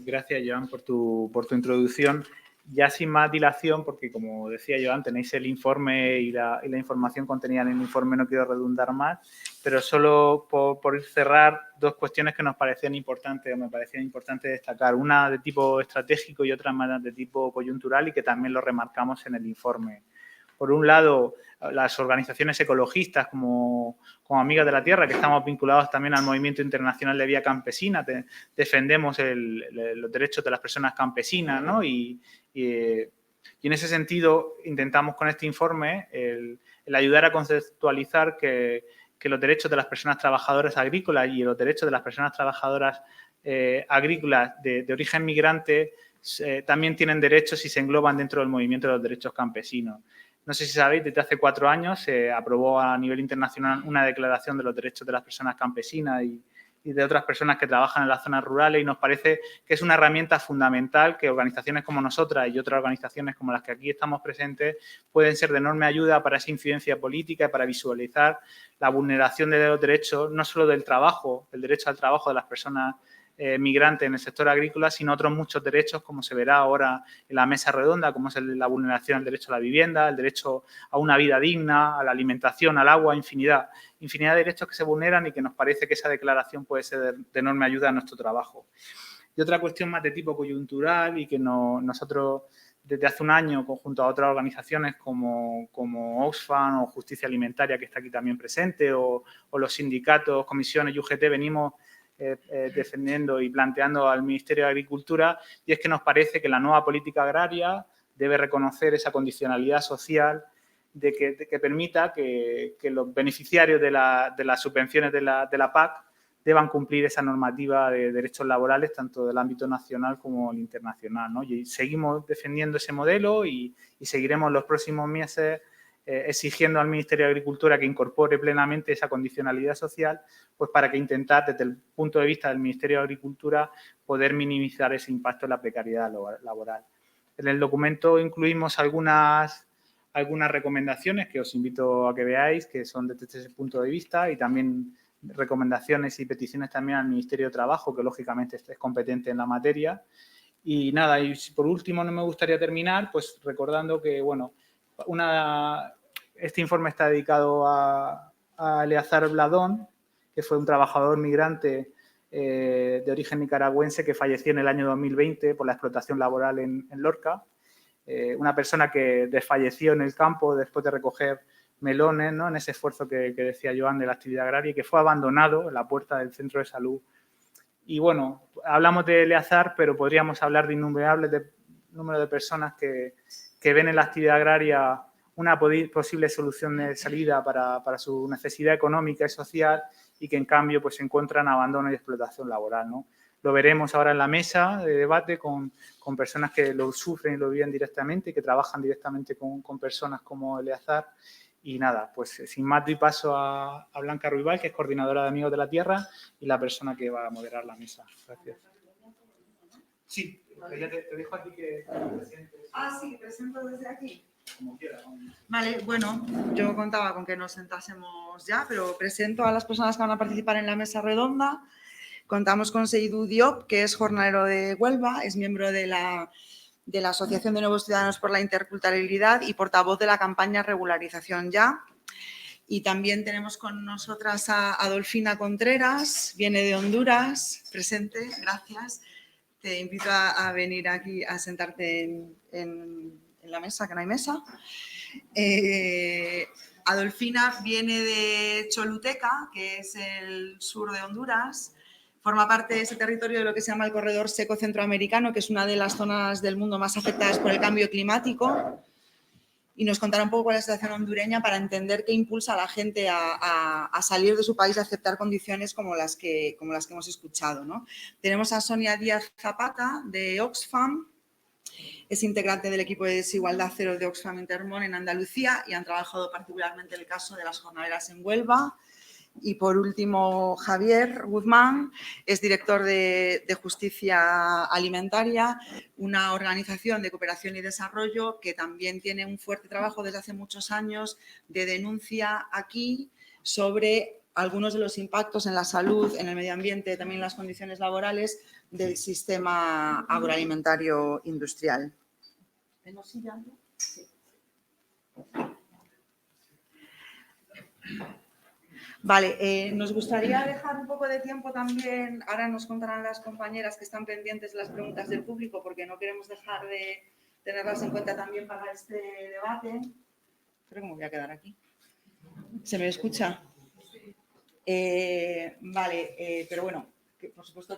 Gracias, Joan, por tu introducción. Ya sin más dilación, porque como decía Joan, tenéis el informe y la información contenida en el informe, no quiero redundar más, pero solo por cerrar dos cuestiones que nos parecían importantes o me parecían importantes destacar. Una de tipo estratégico y otra más de tipo coyuntural, y que también lo remarcamos en el informe. Por un lado, las organizaciones ecologistas como Amigas de la Tierra, que estamos vinculados también al Movimiento Internacional de Vía Campesina, defendemos los derechos de las personas campesinas, ¿no? Y en ese sentido intentamos con este informe el ayudar a conceptualizar que los derechos de las personas trabajadoras agrícolas y los derechos de las personas trabajadoras agrícolas de origen migrante también tienen derechos y se engloban dentro del movimiento de los derechos campesinos. No sé si sabéis, desde hace 4 años se aprobó a nivel internacional una declaración de los derechos de las personas campesinas y y de otras personas que trabajan en las zonas rurales, y nos parece que es una herramienta fundamental que organizaciones como nosotras y otras organizaciones como las que aquí estamos presentes pueden ser de enorme ayuda para esa incidencia política y para visualizar la vulneración de los derechos, no solo del trabajo, el derecho al trabajo de las personas migrantes en el sector agrícola, sino otros muchos derechos, como se verá ahora en la mesa redonda, como es la vulneración del derecho a la vivienda, el derecho a una vida digna, a la alimentación, al agua, infinidad de derechos que se vulneran y que nos parece que esa declaración puede ser de enorme ayuda a nuestro trabajo. Y otra cuestión más de tipo coyuntural y que nosotros desde hace un año, junto a otras organizaciones como Oxfam o Justicia Alimentaria, que está aquí también presente, o los sindicatos, comisiones y UGT, venimos defendiendo y planteando al Ministerio de Agricultura, y es que nos parece que la nueva política agraria debe reconocer esa condicionalidad social de que permita que los beneficiarios de las subvenciones de la PAC deban cumplir esa normativa de derechos laborales tanto del ámbito nacional como el internacional, ¿no? Y seguimos defendiendo ese modelo y seguiremos los próximos meses exigiendo al Ministerio de Agricultura que incorpore plenamente esa condicionalidad social, pues para que intentar, desde el punto de vista del Ministerio de Agricultura, poder minimizar ese impacto en la precariedad laboral. En el documento incluimos algunas recomendaciones que os invito a que veáis, que son desde ese punto de vista, y también recomendaciones y peticiones también al Ministerio de Trabajo, que lógicamente es competente en la materia. Y nada, y por último no me gustaría terminar pues recordando que, bueno, este informe está dedicado a Eleazar Bladón, que fue un trabajador migrante de origen nicaragüense que falleció en el año 2020 por la explotación laboral en Lorca. Una persona que desfalleció en el campo después de recoger melones, ¿no? En ese esfuerzo que decía Joan de la actividad agraria, y que fue abandonado en la puerta del centro de salud. Y bueno, hablamos de Eleazar, pero podríamos hablar de innumerables número de personas que ven en la actividad agraria una posible solución de salida para su necesidad económica y social, y que en cambio pues se encuentran abandono y explotación laboral, ¿no? Lo veremos ahora en la mesa de debate con personas que lo sufren y lo viven directamente y que trabajan directamente con personas como Eleazar. Y nada, pues sin más doy paso a Blanca Ruibal, que es coordinadora de Amigos de la Tierra y la persona que va a moderar la mesa. Gracias. Sí, ya te dejo a ti que presentes. Sí, presento desde aquí. Como quieras. Vale, bueno, yo contaba con que nos sentásemos ya, pero presento a las personas que van a participar en la mesa redonda. Contamos con Seydou Diop, que es jornalero de Huelva, es miembro de la Asociación de Nuevos Ciudadanos por la Interculturalidad y portavoz de la campaña Regularización Ya. Y también tenemos con nosotras a Adolfina Contreras, viene de Honduras, presente, gracias. Te invito a venir aquí a sentarte en la mesa, que no hay mesa. Adolfina viene de Choluteca, que es el sur de Honduras. Forma parte de ese territorio de lo que se llama el Corredor Seco Centroamericano, que es una de las zonas del mundo más afectadas por el cambio climático. Y nos contará un poco cuál es la situación hondureña para entender qué impulsa a la gente a salir de su país, a aceptar condiciones como las que hemos escuchado, ¿no? Tenemos a Sonia Díaz Zapata, de Oxfam. Es integrante del equipo de desigualdad cero de Oxfam Intermón en Andalucía y han trabajado particularmente el caso de las jornaleras en Huelva. Y por último, Javier Guzmán es director de Justicia Alimentaria, una organización de cooperación y desarrollo que también tiene un fuerte trabajo desde hace muchos años de denuncia aquí sobre algunos de los impactos en la salud, en el medio ambiente, también en las condiciones laborales del sistema agroalimentario industrial. ¿Tengo silla? Sí. Vale, nos gustaría dejar un poco de tiempo también, ahora nos contarán las compañeras que están pendientes de las preguntas del público, porque no queremos dejar de tenerlas en cuenta también para este debate. Creo que me voy a quedar aquí. ¿Se me escucha? Vale, pero bueno, por supuesto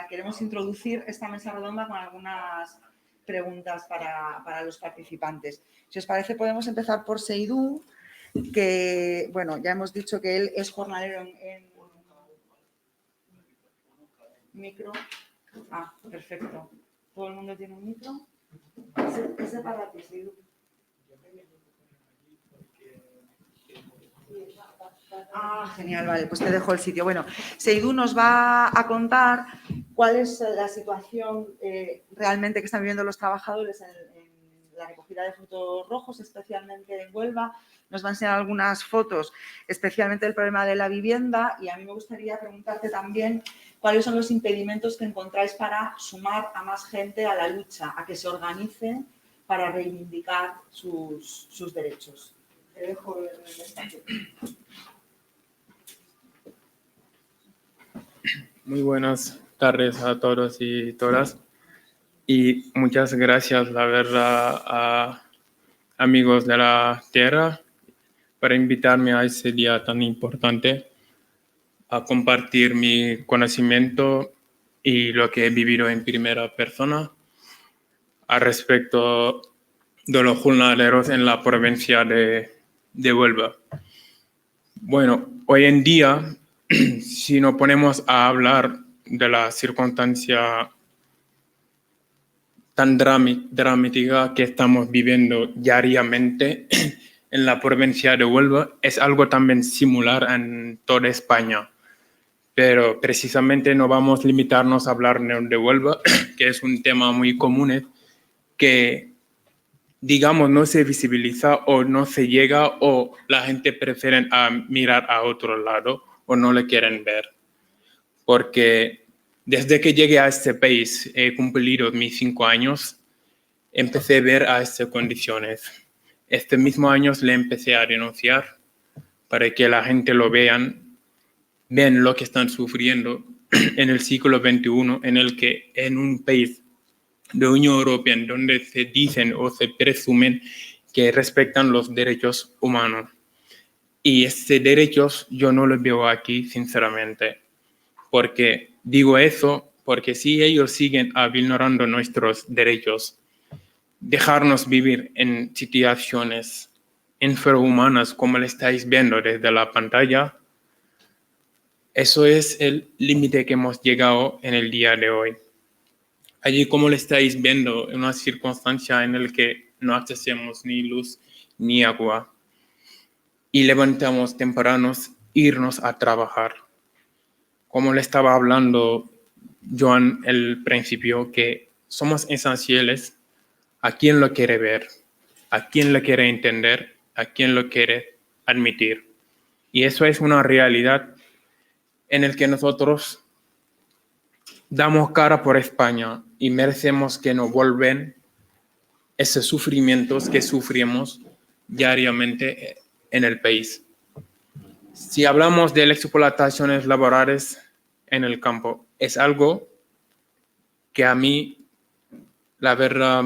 queremos introducir esta mesa redonda con algunas preguntas para los participantes. Si os parece, podemos empezar por Seydou, que, bueno, ya hemos dicho que él es jornalero en micro. Perfecto. ¿Todo el mundo tiene un micro? Ese para ti, Seydou. Ah, genial, vale, pues te dejo el sitio. Bueno, Seidú nos va a contar cuál es la situación realmente que están viviendo los trabajadores en la recogida de frutos rojos, especialmente en Huelva. Nos va a enseñar algunas fotos, especialmente del problema de la vivienda, y a mí me gustaría preguntarte también cuáles son los impedimentos que encontráis para sumar a más gente a la lucha, a que se organicen para reivindicar sus derechos. Te dejo el espacio. Muy buenas tardes a todos y todas. Y muchas gracias, la verdad, a amigos de la tierra por invitarme a ese día tan importante a compartir mi conocimiento y lo que he vivido en primera persona al respecto de los jornaleros en la provincia de Huelva. Bueno, hoy en día, si nos ponemos a hablar de la circunstancia tan dramática que estamos viviendo diariamente en la provincia de Huelva, es algo también similar en toda España. Pero precisamente no vamos a limitarnos a hablar de Huelva, que es un tema muy común que, digamos, no se visibiliza o no se llega o la gente prefiere mirar a otro lado o no le quieren ver. Porque desde que llegué a este país, he cumplido mis 5 años, empecé a ver a estas condiciones. Este mismo año le empecé a denunciar para que la gente lo vean lo que están sufriendo en el siglo XXI, en el que en un país de Unión Europea en donde se dicen o se presumen que respetan los derechos humanos. Y estos derechos yo no los veo aquí, sinceramente. Porque digo eso, porque si ellos siguen vulnerando nuestros derechos, dejarnos vivir en situaciones infrahumanas como lo estáis viendo desde la pantalla, eso es el límite que hemos llegado en el día de hoy. Allí, como lo estáis viendo, en una circunstancia en la que no accesamos ni luz ni agua y levantamos tempranos irnos a trabajar. Como le estaba hablando Joan al principio, que somos esenciales a quien lo quiere ver, a quien lo quiere entender, a quien lo quiere admitir. Y eso es una realidad en la que nosotros damos cara por España y merecemos que nos vuelvan esos sufrimientos que sufrimos diariamente en el país. Si hablamos de las explotaciones laborales en el campo, es algo que a mí, la verdad,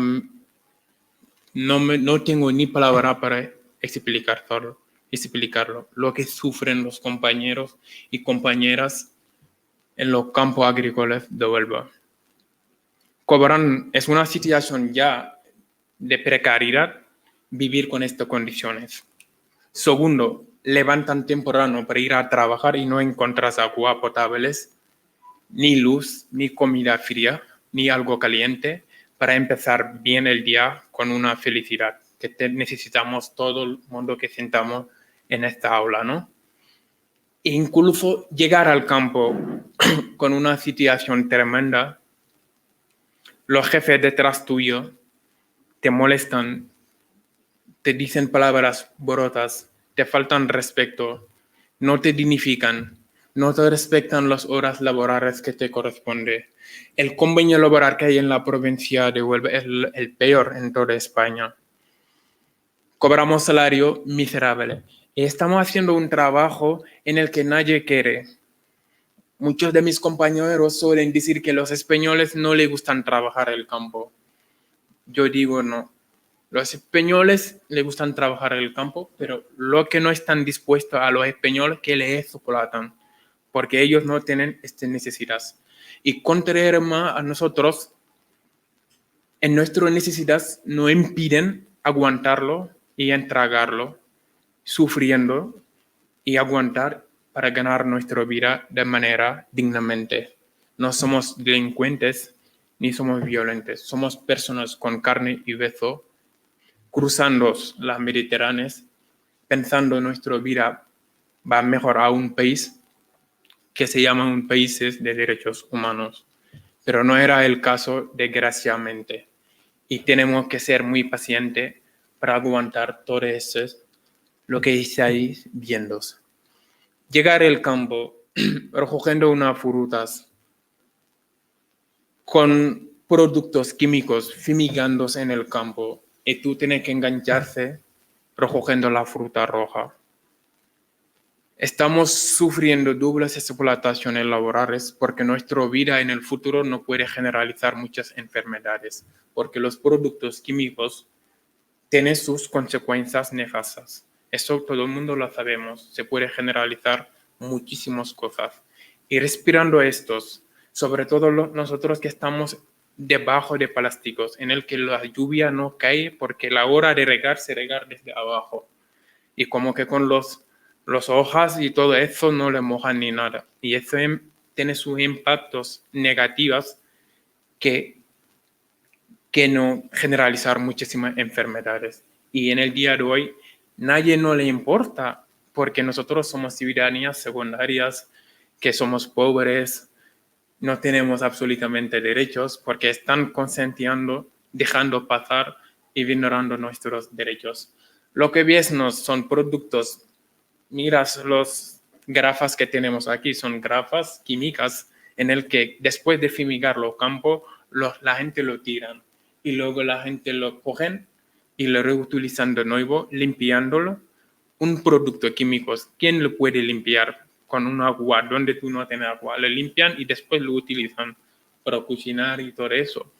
no tengo ni palabra para explicarlo. Lo que sufren los compañeros y compañeras en los campos agrícolas de Huelva. Es una situación ya de precariedad vivir con estas condiciones. Segundo, levantan temprano para ir a trabajar y no encuentras agua potable, ni luz, ni comida fría, ni algo caliente para empezar bien el día con una felicidad que necesitamos todo el mundo que sentamos en esta aula, ¿no? E incluso llegar al campo con una situación tremenda, los jefes detrás tuyo te molestan, te dicen palabras brotas, te faltan respeto, no te dignifican, no te respetan las horas laborales que te corresponde. El convenio laboral que hay en la provincia de Huelva es el peor en toda España. Cobramos salario miserable y estamos haciendo un trabajo en el que nadie quiere. Muchos de mis compañeros suelen decir que los españoles no les gustan trabajar el campo. Yo digo no. Los españoles les gustan trabajar el campo, pero lo que no están dispuestos a los españoles que les explotan, porque ellos no tienen estas necesidades. Y contrario a nosotros, en nuestras necesidades nos impiden aguantarlo y entregarlo, sufriendo y aguantar para ganar nuestra vida de manera dignamente. No somos delincuentes ni somos violentos. Somos personas con carne y hueso, cruzando las Mediterráneas, pensando en nuestra vida va mejor a un país que se llaman países de derechos humanos. Pero no era el caso, desgraciadamente. Y tenemos que ser muy pacientes para aguantar todo eso, lo que estáis viendo. Llegar al campo, recogiendo unas frutas con productos químicos fumigándose en el campo y tú tienes que engancharse recogiendo la fruta roja. Estamos sufriendo dobles explotaciones laborales porque nuestra vida en el futuro no puede generalizar muchas enfermedades, porque los productos químicos tienen sus consecuencias nefastas. Eso todo el mundo lo sabemos, se puede generalizar muchísimas cosas. Y respirando estos, sobre todo nosotros que estamos debajo de plásticos, en el que la lluvia no cae porque la hora de regar se rega desde abajo. Y como que con los hojas y todo eso no le mojan ni nada. Y eso tiene sus impactos negativos que no generalizar muchísimas enfermedades. Y en el día de hoy, nadie no le importa porque nosotros somos ciudadanías secundarias, que somos pobres, no tenemos absolutamente derechos porque están consentiendo, dejando pasar y ignorando nuestros derechos. Lo que ves son productos, miras los grafas que tenemos aquí, son grafas químicas en el que después de fumigar los campos, la gente lo tiran y luego la gente lo cogen y lo reutilizan de nuevo, limpiándolo. Un producto químico, ¿quién lo puede limpiar? Con un agua donde tú no tienes agua, lo limpian y después lo utilizan para cocinar y todo eso.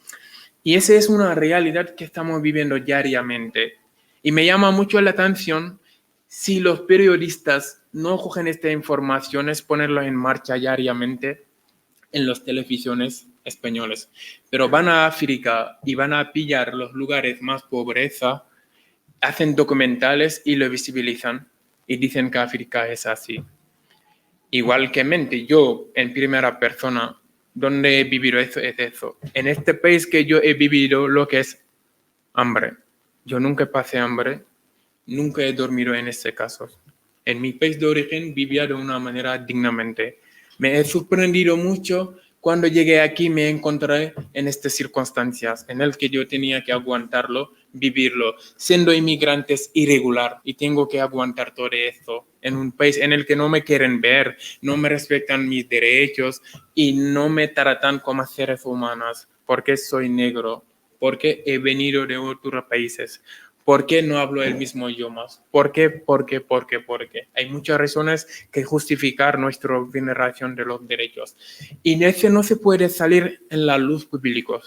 Y esa es una realidad que estamos viviendo diariamente. Y me llama mucho la atención si los periodistas no cogen estas informaciones, ponerlas en marcha diariamente en las televisiones españolas. Pero van a África y van a pillar los lugares más pobreza, hacen documentales y lo visibilizan y dicen que África es así. Igualmente, yo en primera persona, donde he vivido eso es eso. En este país que yo he vivido lo que es hambre. Yo nunca pasé hambre, nunca he dormido en este caso. En mi país de origen vivía de una manera dignamente. Me he sorprendido mucho cuando llegué aquí, me encontré en estas circunstancias en las que yo tenía que aguantarlo, vivirlo, siendo inmigrantes irregular y tengo que aguantar todo esto en un país en el que no me quieren ver, no me respetan mis derechos y no me tratan como seres humanos porque soy negro, porque he venido de otros países. ¿Por qué no hablo el mismo idioma? ¿Por qué? ¿Por qué? Hay muchas razones que justificar nuestra vulneración de los derechos. Y de eso no se puede salir en la luz pública.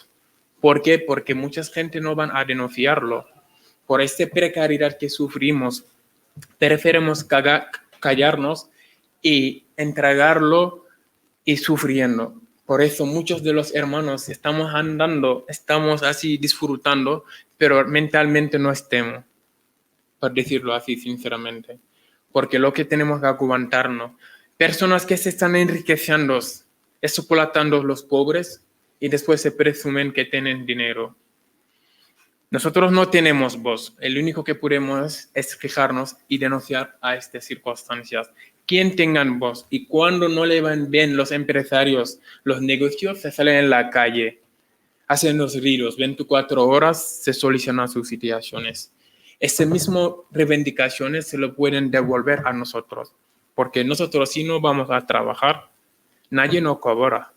¿Por qué? Porque mucha gente no van a denunciarlo. Por esta precariedad que sufrimos, preferimos callarnos y entregarlo y sufriendo. Por eso muchos de los hermanos estamos andando, estamos así disfrutando, pero mentalmente no estemos, por decirlo así sinceramente. Porque lo que tenemos que aguantarnos, personas que se están enriqueciendo, explotando los pobres y después se presumen que tienen dinero. Nosotros no tenemos voz, el único que podemos es fijarnos y denunciar a estas circunstancias. Quien tengan voz y cuando no le van bien los empresarios, los negocios se salen en la calle, hacen los ruidos, 24 horas se solucionan sus situaciones. Esas mismas reivindicaciones se lo pueden devolver a nosotros, porque nosotros si no vamos a trabajar, nadie nos cobra.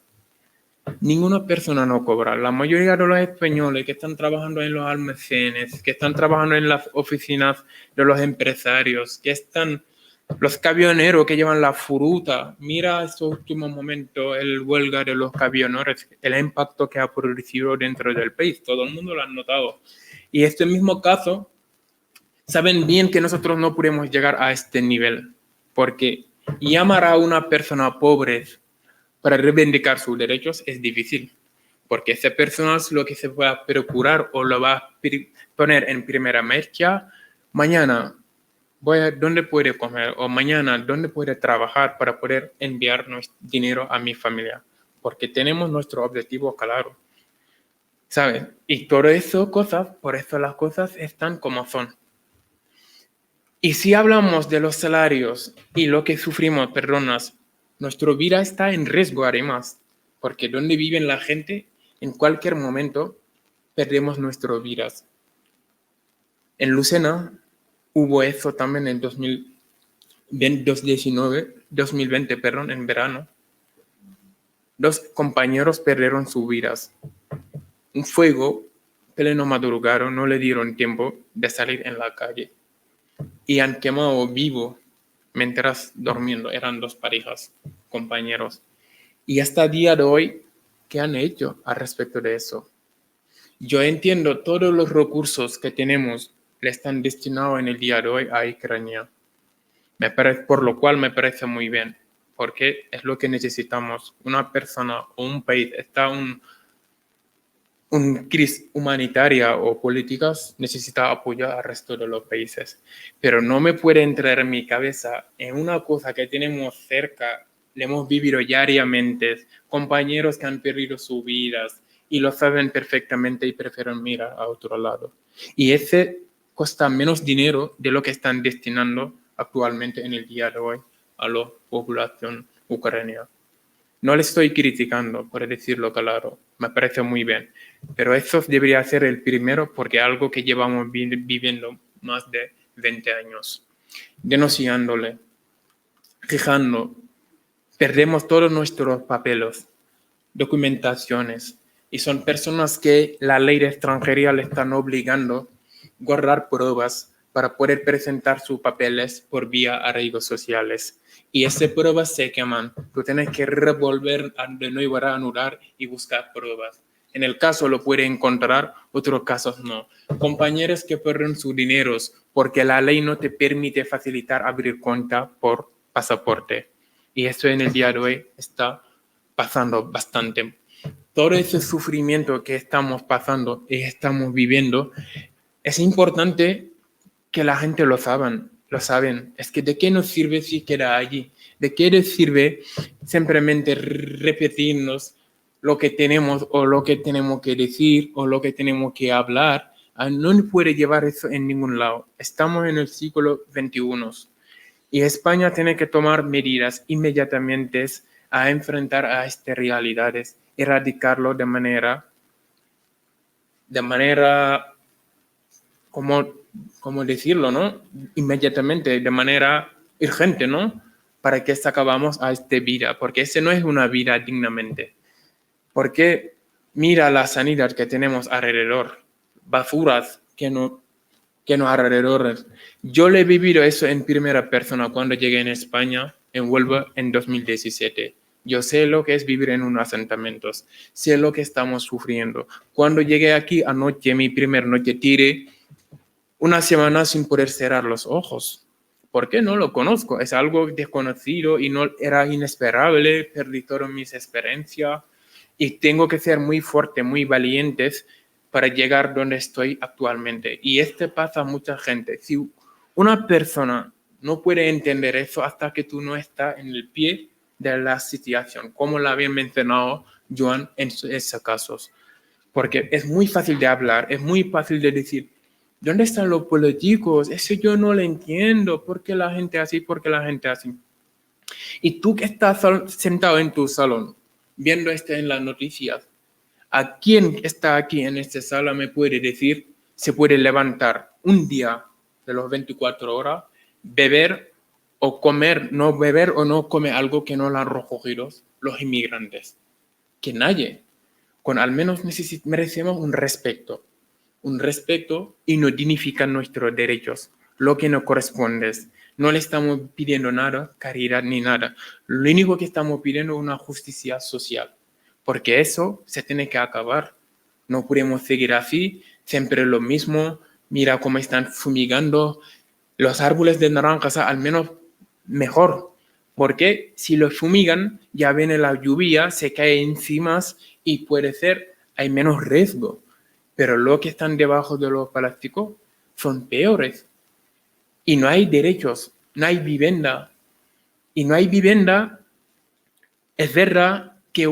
Ninguna persona no cobra. La mayoría de los españoles que están trabajando en los almacenes, que están trabajando en las oficinas de los empresarios, que están los camioneros que llevan la fruta. Mira estos últimos momentos, el huelga de los camioneros, el impacto que ha producido dentro del país. Todo el mundo lo ha notado. Y este mismo caso, saben bien que nosotros no podemos llegar a este nivel, porque llamar a una persona pobre para reivindicar sus derechos es difícil, porque esa persona es lo que se va a procurar o lo va a poner en primera marcha. Mañana, ¿dónde puede comer? O mañana, ¿dónde puede trabajar para poder enviar nuestro dinero a mi familia? Porque tenemos nuestro objetivo claro, ¿sabes? Y todo eso, por eso las cosas están como son. Y si hablamos de los salarios y lo que sufrimos, personas, nuestra vida está en riesgo además, porque donde viven la gente, en cualquier momento perdemos nuestras vidas. En Lucena hubo eso también en 2020, en verano. 2 compañeros perdieron sus vidas. Un fuego, pleno madrugada, no le dieron tiempo de salir en la calle. Y han quemado vivo mientras durmiendo. Eran 2 parejas, compañeros. Y hasta el día de hoy, ¿qué han hecho al respecto de eso? Yo entiendo todos los recursos que tenemos le están destinados en el día de hoy a Ucrania. Por lo cual me parece muy bien, porque es lo que necesitamos. Una persona o un país está en una crisis humanitaria o políticas, necesita apoyar al resto de los países. Pero no me puede entrar en mi cabeza en una cosa que tenemos cerca, le hemos vivido diariamente, compañeros que han perdido sus vidas y lo saben perfectamente y prefieren mirar a otro lado. Y ese cuesta menos dinero de lo que están destinando actualmente en el día de hoy a la población ucraniana. No le estoy criticando, por decirlo claro, me parece muy bien, pero eso debería ser el primero porque es algo que llevamos viviendo más de 20 años. Denunciándole, fijando, perdemos todos nuestros papeles, documentaciones, y son personas que la ley de extranjería le están obligando a guardar pruebas para poder presentar sus papeles por vía a redes sociales. Y esas pruebas se queman. Tú tienes que revolver de nuevo a anular y buscar pruebas. En el caso lo puede encontrar, otros casos no. Compañeros que pierden sus dineros porque la ley no te permite facilitar abrir cuenta por pasaporte. Y eso en el día de hoy está pasando bastante. Todo ese sufrimiento que estamos pasando y estamos viviendo, es importante que la gente lo saben. Es que ¿de qué nos sirve si queda allí? ¿De qué nos sirve simplemente repetirnos lo que tenemos o lo que tenemos que decir o lo que tenemos que hablar? No nos puede llevar eso en ningún lado. Estamos en el siglo XXI y España tiene que tomar medidas inmediatamente a enfrentar a estas realidades, erradicarlo de manera ¿cómo decirlo, no? Inmediatamente, de manera urgente, ¿no? Para que acabamos a esta vida, porque esa no es una vida dignamente. Porque mira la sanidad que tenemos alrededor, basuras que no alrededor. Yo le he vivido eso en primera persona cuando llegué en España, en Huelva, en 2017. Yo sé lo que es vivir en unos asentamientos, sé lo que estamos sufriendo. Cuando llegué aquí anoche, mi primer noche, tiré una semana sin poder cerrar los ojos. ¿Por qué? No lo conozco. Es algo desconocido y no era inesperable. Perdí todas mis experiencias y tengo que ser muy fuerte, muy valientes para llegar donde estoy actualmente. Y pasa a mucha gente. Si una persona no puede entender eso hasta que tú no estás en el pie de la situación, como lo había mencionado Joan en esos casos. Porque es muy fácil de hablar, es muy fácil de decir, ¿dónde están los políticos? Eso yo no lo entiendo. ¿Por qué la gente así? ¿Por qué la gente así? Y tú que estás sentado en tu salón, viendo esto en las noticias, ¿a quién está aquí en esta sala me puede decir, se puede levantar un día de los 24 horas, beber o comer, no beber o no comer algo que no lo han recogido los inmigrantes? Que nadie. Con al menos merecemos un respeto y no dignifican nuestros derechos, lo que nos corresponde. No le estamos pidiendo nada, caridad ni nada. Lo único que estamos pidiendo es una justicia social, porque eso se tiene que acabar. No podemos seguir así, siempre lo mismo. Mira cómo están fumigando los árboles de naranjas, al menos mejor, porque si los fumigan, ya viene la lluvia, se cae encima y puede ser, hay menos riesgo. Pero lo que están debajo de los plásticos son peores. Y no hay derechos, no hay vivienda. Y no hay vivienda, es verdad que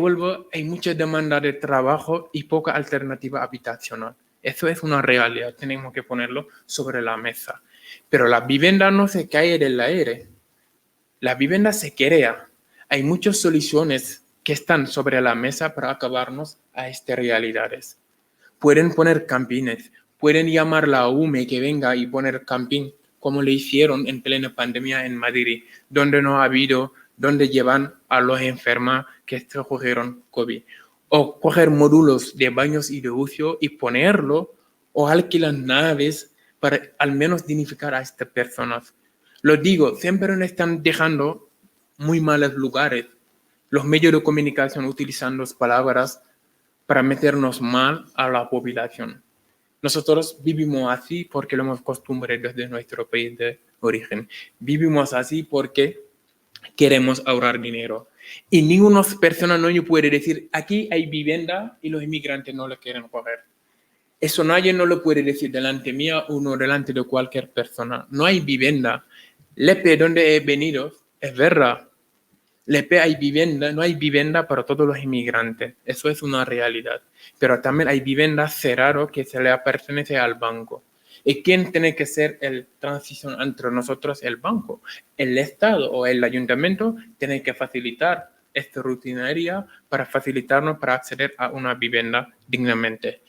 hay mucha demanda de trabajo y poca alternativa habitacional. Eso es una realidad, tenemos que ponerlo sobre la mesa. Pero la vivienda no se cae del aire. La vivienda se crea. Hay muchas soluciones que están sobre la mesa para acabarnos a estas realidades. Pueden poner campines, pueden llamar a la UME que venga y poner camping, como le hicieron en plena pandemia en Madrid, donde no ha habido, donde llevan a los enfermos que se cogieron COVID. O coger módulos de baños y de uso y ponerlo, o alquilan naves para al menos dignificar a estas personas. Lo digo, siempre nos están dejando muy malos lugares. Los medios de comunicación utilizando palabras para meternos mal a la población. Nosotros vivimos así porque lo hemos acostumbrado desde nuestro país de origen. Vivimos así porque queremos ahorrar dinero. Y ninguna persona no puede decir, aquí hay vivienda y los inmigrantes no lo quieren coger. Eso nadie no lo puede decir delante mía o no delante de cualquier persona. No hay vivienda. Lepe, donde he venido, es verdad. Lepe hay vivienda, no hay vivienda para todos los inmigrantes. Eso es una realidad. Pero también hay viviendas cerradas que se le pertenece al banco. ¿Y quién tiene que ser el transición entre nosotros? El banco. El Estado o el ayuntamiento tiene que facilitar esta rutinaria para facilitarnos para acceder a una vivienda dignamente.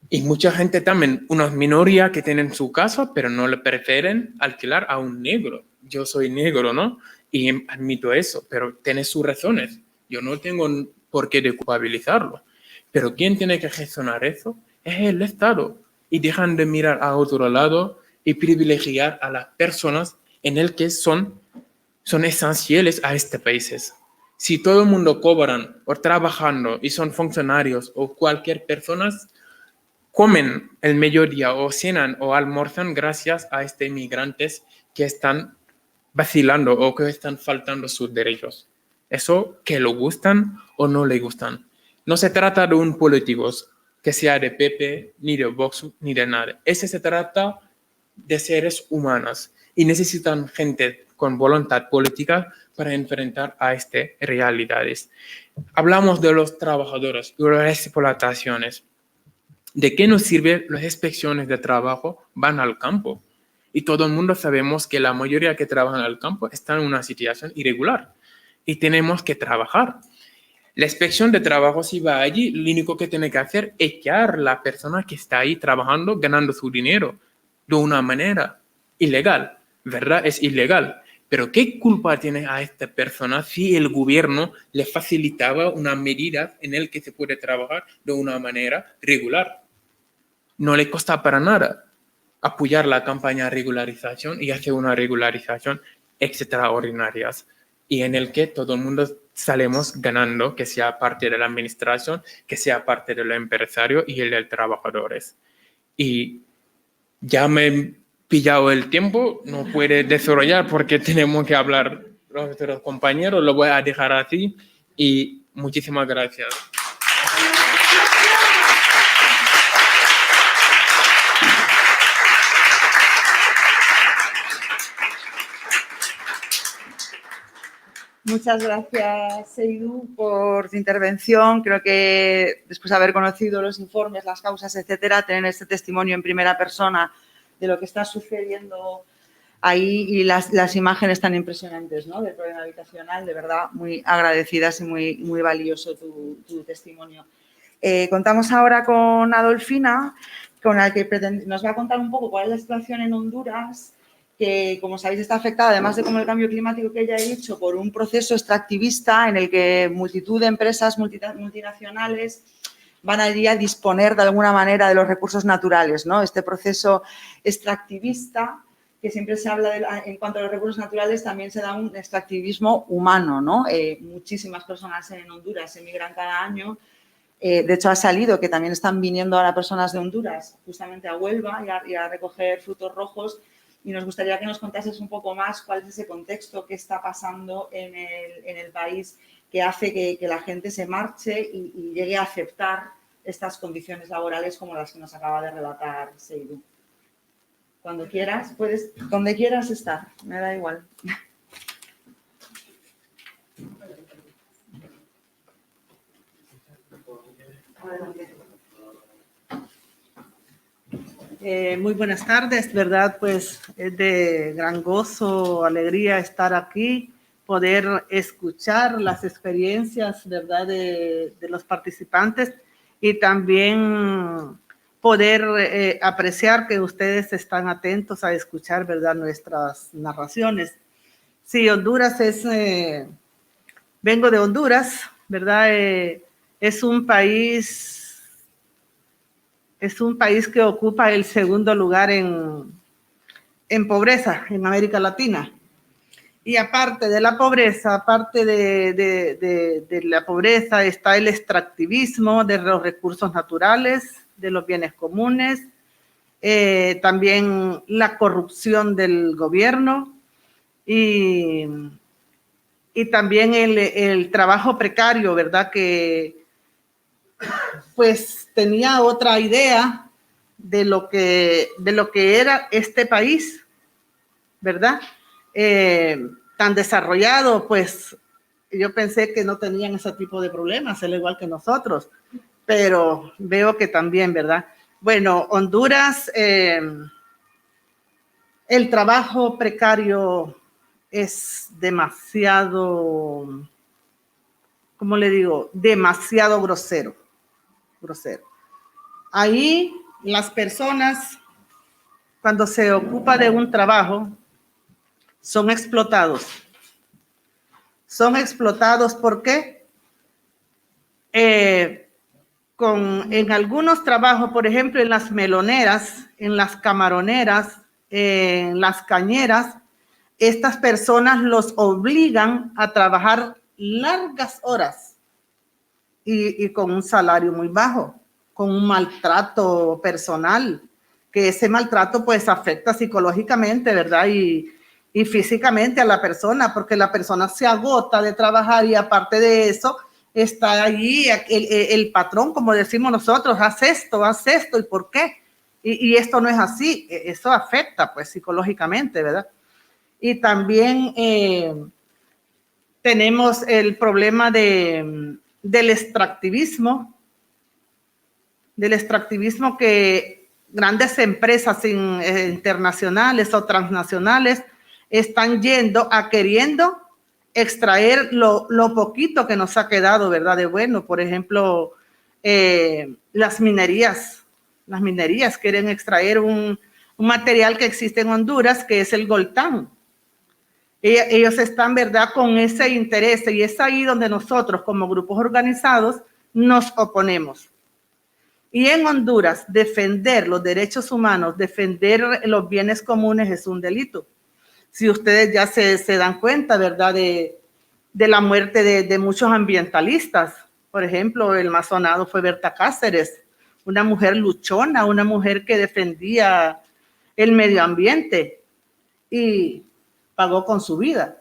Y mucha gente también, unas minorías que tienen su casa, pero no le prefieren alquilar a un negro. Yo soy negro, ¿no? Y admito eso, pero tiene sus razones. Yo no tengo por qué de culpabilizarlo. Pero ¿quién tiene que gestionar eso? Es el Estado. Y dejan de mirar a otro lado y privilegiar a las personas en el que son esenciales a este país. Si todo el mundo cobran o trabajando y son funcionarios o cualquier persona, comen el mediodía o cenan o almuerzan gracias a estos inmigrantes que están vacilando o que están faltando sus derechos. Eso que lo gustan o no le gustan. No se trata de un político que sea de PP, ni de Vox, ni de nada. Ese se trata de seres humanos y necesitan gente con voluntad política para enfrentar a estas realidades. Hablamos de los trabajadores y de las explotaciones. ¿De qué nos sirven las inspecciones de trabajo? Van al campo. Y todo el mundo sabemos que la mayoría que trabajan al campo están en una situación irregular. Y tenemos que trabajar. La inspección de trabajo, si va allí, lo único que tiene que hacer es echar a la persona que está ahí trabajando, ganando su dinero de una manera ilegal. ¿Verdad? Es ilegal. Pero ¿qué culpa tiene a esta persona si el gobierno le facilitaba una medida en la que se puede trabajar de una manera regular? No le cuesta para nada apoyar la campaña de regularización y hacer una regularización extraordinaria y en el que todo el mundo salimos ganando, que sea parte de la administración, que sea parte de los empresarios y el de los trabajadores. Y ya me he pillado el tiempo, no puede desarrollar porque tenemos que hablar los otros compañeros, lo voy a dejar así y muchísimas gracias. Muchas gracias, Seydou, por tu intervención. Creo que después de haber conocido los informes, las causas, etcétera, tener este testimonio en primera persona de lo que está sucediendo ahí y las imágenes tan impresionantes, ¿no?, del problema habitacional, de verdad, muy agradecidas y muy valioso tu testimonio. Contamos ahora con Adolfina, con la que nos va a contar un poco cuál es la situación en Honduras, que, como sabéis, está afectada, además de como el cambio climático que ya he dicho, por un proceso extractivista en el que multitud de empresas multinacionales van allí a disponer de alguna manera de los recursos naturales, ¿no? Este proceso extractivista, que siempre se habla en cuanto a los recursos naturales, también se da un extractivismo humano, ¿no? Muchísimas personas en Honduras emigran cada año. De hecho, ha salido que también están viniendo ahora personas de Honduras justamente a Huelva y a recoger frutos rojos. Y nos gustaría que nos contases un poco más cuál es ese contexto que está pasando en el país que hace que la gente se marche y llegue a aceptar estas condiciones laborales como las que nos acaba de relatar Seydou. Cuando quieras, puedes, donde quieras estar, me da igual. Muy buenas tardes, ¿verdad? Pues es de gran gozo, alegría estar aquí, poder escuchar las experiencias, ¿verdad? De los participantes y también poder apreciar que ustedes están atentos a escuchar, ¿verdad? Nuestras narraciones. Sí, Honduras es, vengo de Honduras, ¿verdad? Es un país que ocupa el segundo lugar en pobreza en América Latina. Y aparte de la pobreza, aparte de la pobreza, está el extractivismo de los recursos naturales, de los bienes comunes, también la corrupción del gobierno y también el trabajo precario, ¿verdad? Que pues tenía otra idea de lo que era este país, ¿verdad? Tan desarrollado, pues yo pensé que no tenían ese tipo de problemas, al igual que nosotros, pero veo que también, ¿verdad? Bueno, Honduras, el trabajo precario es demasiado, ¿cómo le digo? Demasiado grosero. Ahí las personas, cuando se ocupa de un trabajo, son explotados. Son explotados, ¿por qué? En algunos trabajos, por ejemplo, en las meloneras, en las camaroneras, en las cañeras, estas personas los obligan a trabajar largas horas y con un salario muy bajo, con un maltrato personal, que ese maltrato pues afecta psicológicamente, ¿verdad? Y físicamente a la persona, porque la persona se agota de trabajar y aparte de eso está allí el patrón, como decimos nosotros, haz esto, ¿y por qué? Y esto no es así, eso afecta pues psicológicamente, ¿verdad? Y también tenemos el problema del extractivismo, que grandes empresas internacionales o transnacionales están yendo a queriendo extraer lo poquito que nos ha quedado, ¿verdad? De bueno, por ejemplo, las minerías quieren extraer un material que existe en Honduras, que es el coltán. Ellos están, ¿verdad?, con ese interés, y es ahí donde nosotros como grupos organizados nos oponemos. Y en Honduras, defender los derechos humanos, defender los bienes comunes es un delito. Si ustedes ya se dan cuenta, ¿verdad?, de la muerte de muchos ambientalistas. Por ejemplo, el más sonado fue Berta Cáceres, una mujer luchona, una mujer que defendía el medio ambiente y pagó con su vida.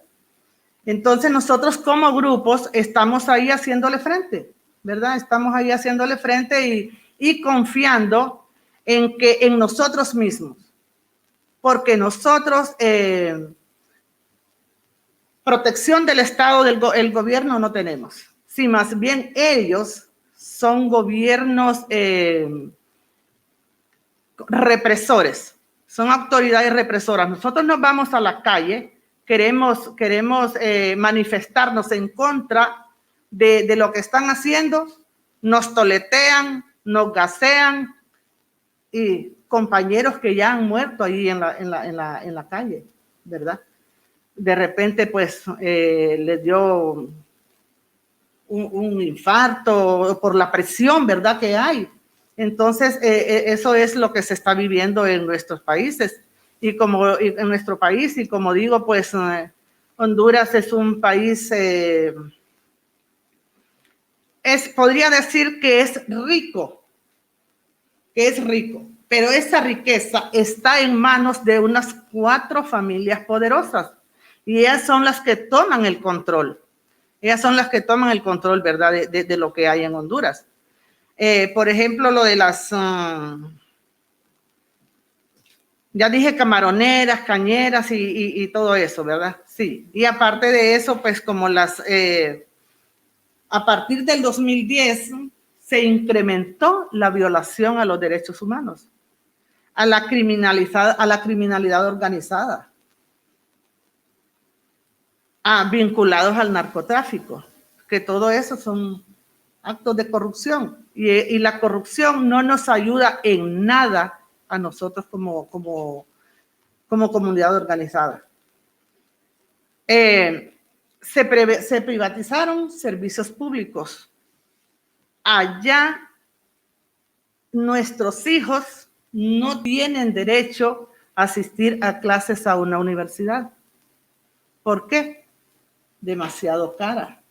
Entonces nosotros como grupos estamos ahí haciéndole frente, ¿verdad? Estamos ahí haciéndole frente y confiando en nosotros mismos, porque nosotros protección del Estado, el gobierno no tenemos. Sí, más bien ellos son gobiernos represores, son autoridades represoras. Nosotros nos vamos a la calle, queremos manifestarnos en contra de lo que están haciendo, nos toletean, nos gasean, y compañeros que ya han muerto ahí en la calle, ¿verdad? De repente, pues, les dio un infarto por la presión, ¿verdad?, que hay. Entonces, eso es lo que se está viviendo en nuestros países. Y en nuestro país, y como digo, pues, Honduras es un país, podría decir que es rico, pero esa riqueza está en manos de unas 4 familias poderosas, y ellas son las que toman el control. ¿Verdad?, de lo que hay en Honduras. Por ejemplo, lo de las, ya dije, camaroneras, cañeras y todo eso, ¿verdad? Sí, y aparte de eso, pues como a partir del 2010 se incrementó la violación a los derechos humanos. a la criminalidad organizada, vinculados al narcotráfico, que todo eso son actos de corrupción. Y la corrupción no nos ayuda en nada a nosotros como comunidad organizada. Se privatizaron servicios públicos. Allá nuestros hijos no tienen derecho a asistir a clases a una universidad. ¿Por qué? Demasiado cara.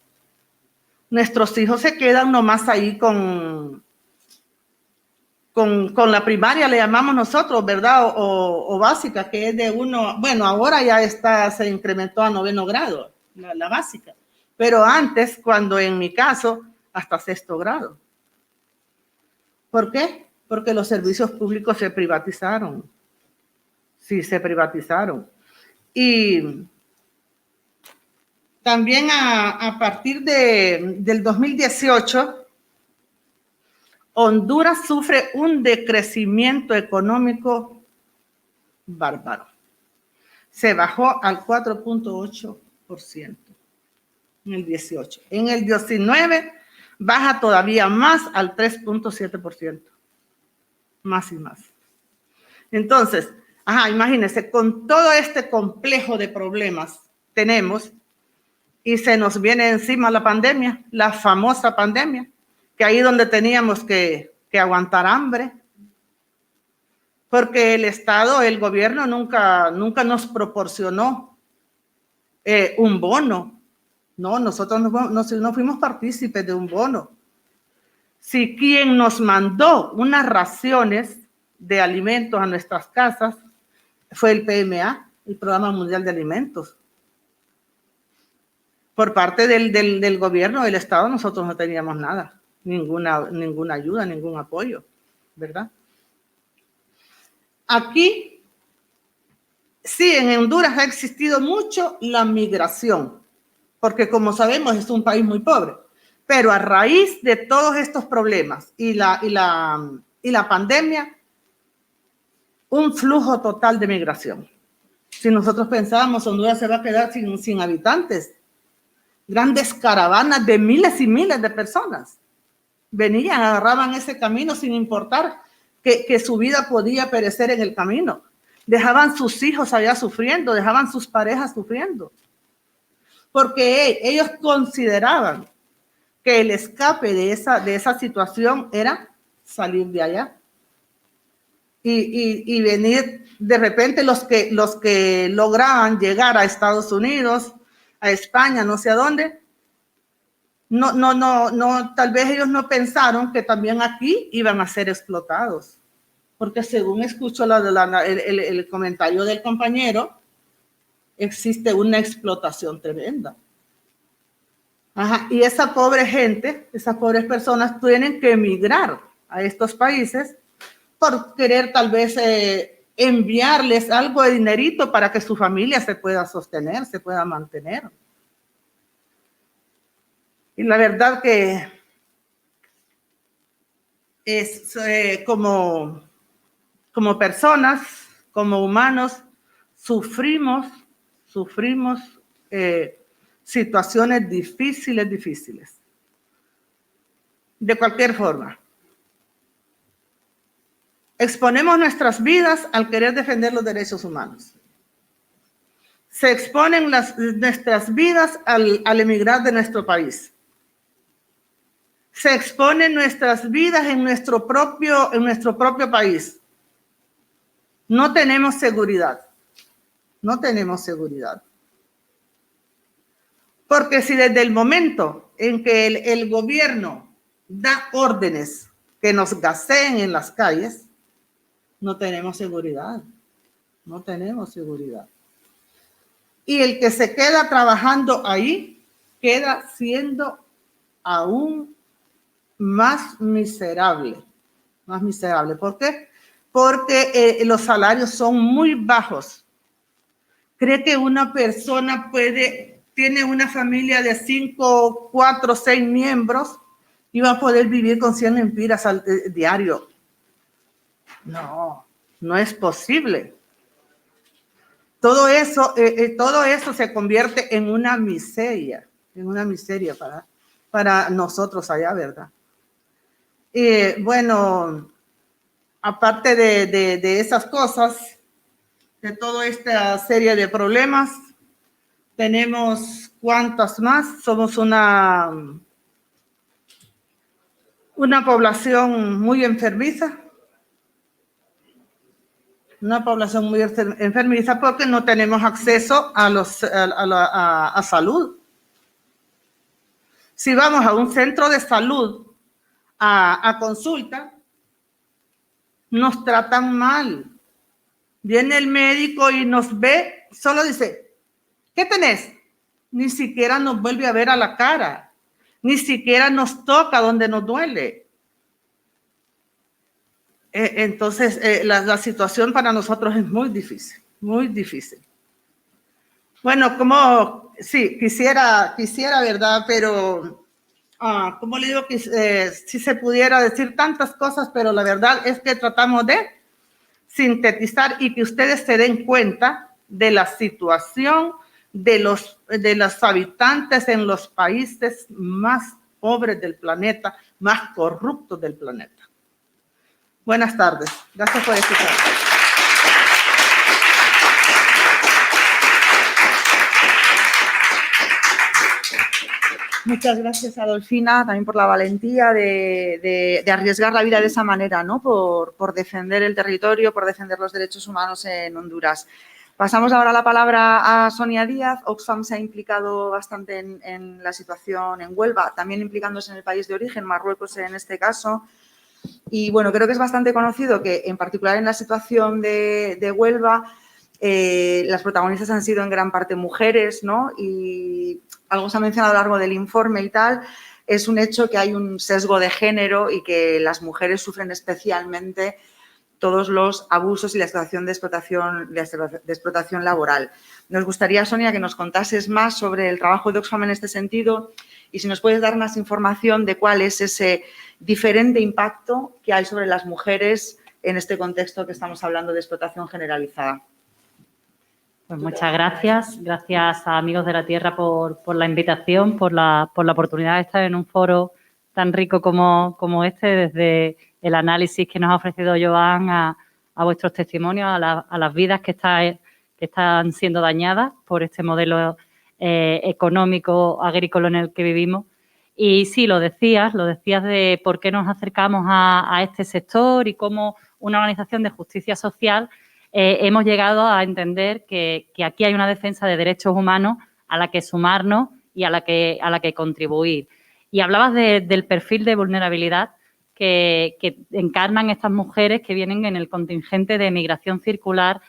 Nuestros hijos se quedan nomás ahí con la primaria, le llamamos nosotros, ¿verdad? O básica, que es de uno, bueno, ahora ya se incrementó a 9º grado, la básica. Pero antes, cuando en mi caso, hasta 6º grado. ¿Por qué? Porque los servicios públicos se privatizaron. Sí, se privatizaron. Y también a partir del 2018, Honduras sufre un decrecimiento económico bárbaro. Se bajó al 4.8% en el 18. En el 19 baja todavía más al 3.7%. Más y más. Entonces, imagínense, con todo este complejo de problemas tenemos y se nos viene encima la pandemia, la famosa pandemia, que ahí donde teníamos que aguantar hambre, porque el Estado, el gobierno nunca nos proporcionó un bono. No, nosotros no fuimos partícipes de un bono. Si quien nos mandó unas raciones de alimentos a nuestras casas fue el PMA, el Programa Mundial de Alimentos. Por parte del gobierno del Estado nosotros no teníamos nada. Ninguna ayuda, ningún apoyo, ¿verdad? Aquí, sí, en Honduras ha existido mucho la migración, porque como sabemos es un país muy pobre, pero a raíz de todos estos problemas y la pandemia, un flujo total de migración. Si nosotros pensábamos Honduras se va a quedar sin habitantes, grandes caravanas de miles y miles de personas venían, agarraban ese camino sin importar que su vida podía perecer en el camino. Dejaban sus hijos allá sufriendo, dejaban sus parejas sufriendo. Porque ellos consideraban que el escape de esa situación era salir de allá. Y venir de repente los que lograban llegar a Estados Unidos, a España, no sé a dónde, no, tal vez ellos no pensaron que también aquí iban a ser explotados, porque según escucho el comentario del compañero, existe una explotación tremenda. Y esa pobre gente, esas pobres personas tienen que emigrar a estos países por querer tal vez enviarles algo de dinerito para que su familia se pueda sostener, se pueda mantener. Y la verdad que es como personas, como humanos, sufrimos situaciones difíciles. De cualquier forma. Exponemos nuestras vidas al querer defender los derechos humanos. Se exponen nuestras vidas al emigrar de nuestro país. Se exponen nuestras vidas en nuestro propio país. No tenemos seguridad. Porque si desde el momento en que el gobierno da órdenes que nos gaseen en las calles, no tenemos seguridad. Y el que se queda trabajando ahí queda siendo aún más miserable. ¿Por qué? Porque los salarios son muy bajos. ¿Cree que una persona tiene una familia de 5, 4, 6 miembros y va a poder vivir con 100 lempiras diario? No. No es posible. Todo eso se convierte en una miseria para nosotros allá, ¿verdad? Bueno, aparte de esas cosas, de toda esta serie de problemas, tenemos cuántas más. Somos una población muy enfermiza. Una población muy enfermiza porque no tenemos acceso a salud. Si vamos a un centro de salud a consulta, nos tratan mal. Viene el médico y nos ve, solo dice, ¿qué tenés? Ni siquiera nos vuelve a ver a la cara, ni siquiera nos toca donde nos duele. Entonces, la situación para nosotros es muy difícil, muy difícil. Bueno, sí, quisiera, ¿verdad? Pero, como le digo, si se pudiera decir tantas cosas, pero la verdad es que tratamos de sintetizar y que ustedes se den cuenta de la situación de los habitantes en los países más pobres del planeta, más corruptos del planeta. Buenas tardes. Gracias por escuchar. Muchas gracias, Adolfina, también por la valentía de arriesgar la vida de esa manera, ¿no? Por defender el territorio, por defender los derechos humanos en Honduras. Pasamos ahora la palabra a Sonia Díaz. Oxfam se ha implicado bastante en la situación en Huelva, también implicándose en el país de origen, Marruecos en este caso. Y bueno, creo que es bastante conocido que, en particular en la situación de Huelva, las protagonistas han sido en gran parte mujeres, ¿no? Y algo se ha mencionado a lo largo del informe y tal. Es un hecho que hay un sesgo de género y que las mujeres sufren especialmente todos los abusos y la situación de explotación laboral. Nos gustaría, Sonia, que nos contases más sobre el trabajo de Oxfam en este sentido y si nos puedes dar más información de cuál es ese diferente impacto que hay sobre las mujeres en este contexto que estamos hablando de explotación generalizada. Pues muchas gracias. Gracias a Amigos de la Tierra por la invitación, por la oportunidad de estar en un foro tan rico como este, desde el análisis que nos ha ofrecido Joan a vuestros testimonios, a las vidas que están siendo dañadas por este modelo económico agrícola en el que vivimos. Y sí, lo decías de por qué nos acercamos a este sector y cómo una organización de justicia social hemos llegado a entender que aquí hay una defensa de derechos humanos a la que sumarnos y a la que contribuir. Y hablabas del perfil de vulnerabilidad que encarnan estas mujeres que vienen en el contingente de migración circular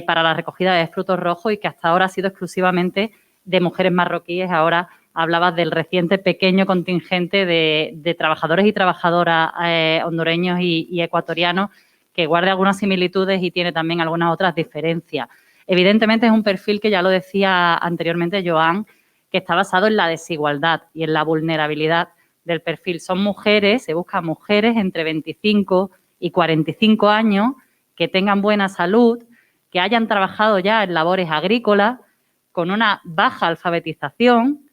para la recogida de frutos rojos y que hasta ahora ha sido exclusivamente de mujeres marroquíes. Ahora hablabas del reciente pequeño contingente de trabajadores y trabajadoras hondureños y ecuatorianos que guarda algunas similitudes y tiene también algunas otras diferencias. Evidentemente es un perfil que ya lo decía anteriormente Joan, que está basado en la desigualdad y en la vulnerabilidad del perfil. Son mujeres, se buscan mujeres entre 25 y 45 años que tengan buena salud, que hayan trabajado ya en labores agrícolas, con una baja alfabetización,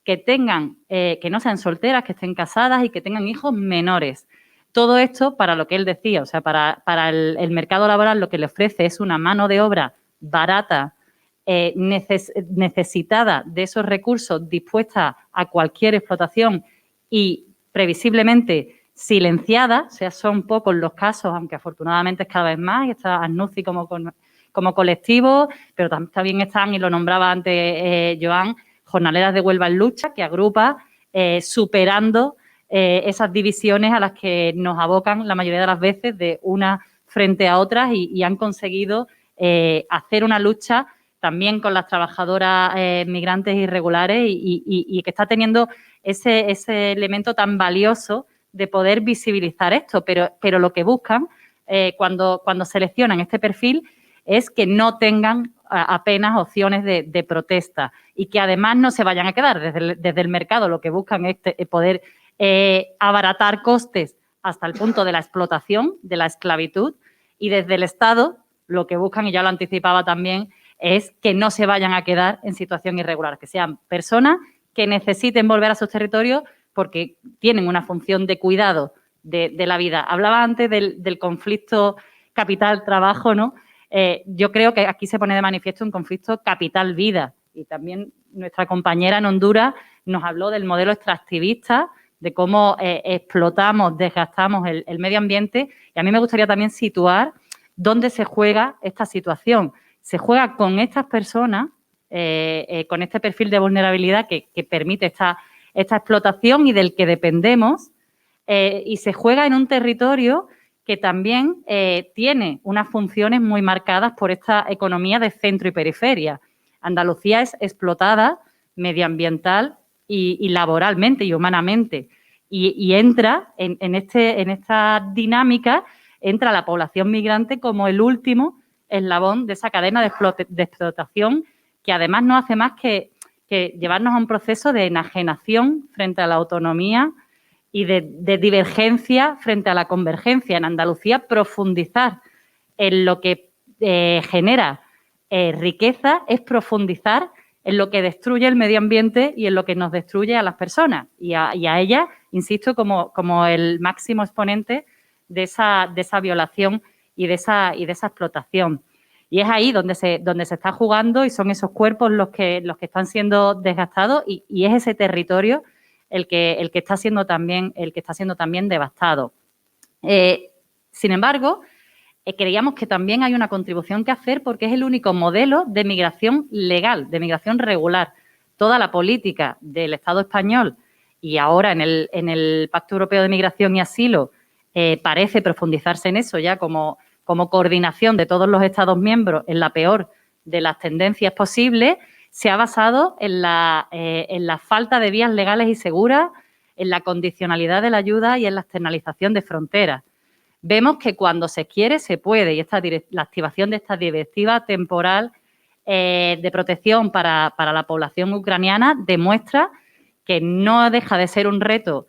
que no sean solteras, que estén casadas y que tengan hijos menores. Todo esto para lo que él decía, o sea, para el mercado laboral lo que le ofrece es una mano de obra barata, necesitada de esos recursos, dispuesta a cualquier explotación y previsiblemente silenciada, o sea, son pocos los casos, aunque afortunadamente es cada vez más, y está ASNUCI como colectivo, pero también están, y lo nombraba antes Joan, Jornaleras de Huelva en Lucha, que agrupa superando esas divisiones a las que nos abocan la mayoría de las veces de una frente a otras y han conseguido hacer una lucha también con las trabajadoras migrantes irregulares y que está teniendo ese elemento tan valioso de poder visibilizar esto, pero lo que buscan cuando seleccionan este perfil es que no tengan apenas opciones de protesta y que además no se vayan a quedar desde el mercado. Lo que buscan es poder abaratar costes hasta el punto de la explotación, de la esclavitud Y desde el Estado lo que buscan, y ya lo anticipaba también, es que no se vayan a quedar en situación irregular, que sean personas que necesiten volver a sus territorios porque tienen una función de cuidado de la vida. Hablaba antes del conflicto capital-trabajo, ¿no? Yo creo que aquí se pone de manifiesto un conflicto capital-vida. Y también nuestra compañera en Honduras nos habló del modelo extractivista, de cómo explotamos, desgastamos el medio ambiente. Y a mí me gustaría también situar dónde se juega esta situación. Se juega con estas personas, con este perfil de vulnerabilidad que permite esta explotación y del que dependemos, y se juega en un territorio que también tiene unas funciones muy marcadas por esta economía de centro y periferia. Andalucía es explotada medioambiental y laboralmente y humanamente. Y entra en esta dinámica, entra la población migrante como el último eslabón de esa cadena de explotación, que además no hace más que llevarnos a un proceso de enajenación frente a la autonomía y de divergencia frente a la convergencia. En Andalucía, profundizar en lo que genera riqueza es profundizar en lo que destruye el medio ambiente y en lo que nos destruye a las personas. Y a ellas, insisto, como el máximo exponente de esa violación y de esa explotación. Y es ahí donde se está jugando, y son esos cuerpos los que están siendo desgastados, y es ese territorio el que está siendo también devastado. Sin embargo, creíamos que también hay una contribución que hacer, porque es el único modelo de migración legal, de migración regular. Toda la política del Estado español y ahora en el Pacto Europeo de Migración y Asilo parece profundizarse en eso ya como coordinación de todos los Estados miembros en la peor de las tendencias posibles. Se ha basado en la falta de vías legales y seguras, en la condicionalidad de la ayuda y en la externalización de fronteras. Vemos que cuando se quiere, se puede, y la activación de esta directiva temporal de protección para la población ucraniana demuestra que no deja de ser un reto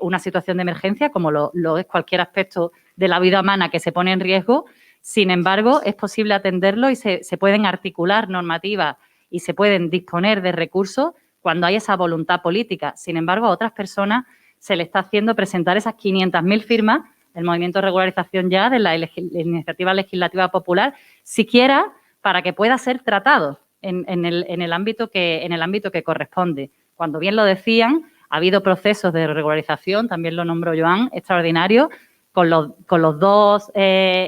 una situación de emergencia, como lo es cualquier aspecto de la vida humana que se pone en riesgo. Sin embargo, es posible atenderlo y se pueden articular normativas y se pueden disponer de recursos cuando hay esa voluntad política. Sin embargo, a otras personas se les está haciendo presentar esas 500.000 firmas del Movimiento de Regularización Ya, de la Iniciativa Legislativa Popular, siquiera para que pueda ser tratado en el ámbito que corresponde. Cuando bien lo decían, ha habido procesos de regularización, también lo nombró Joan, extraordinarios, con los dos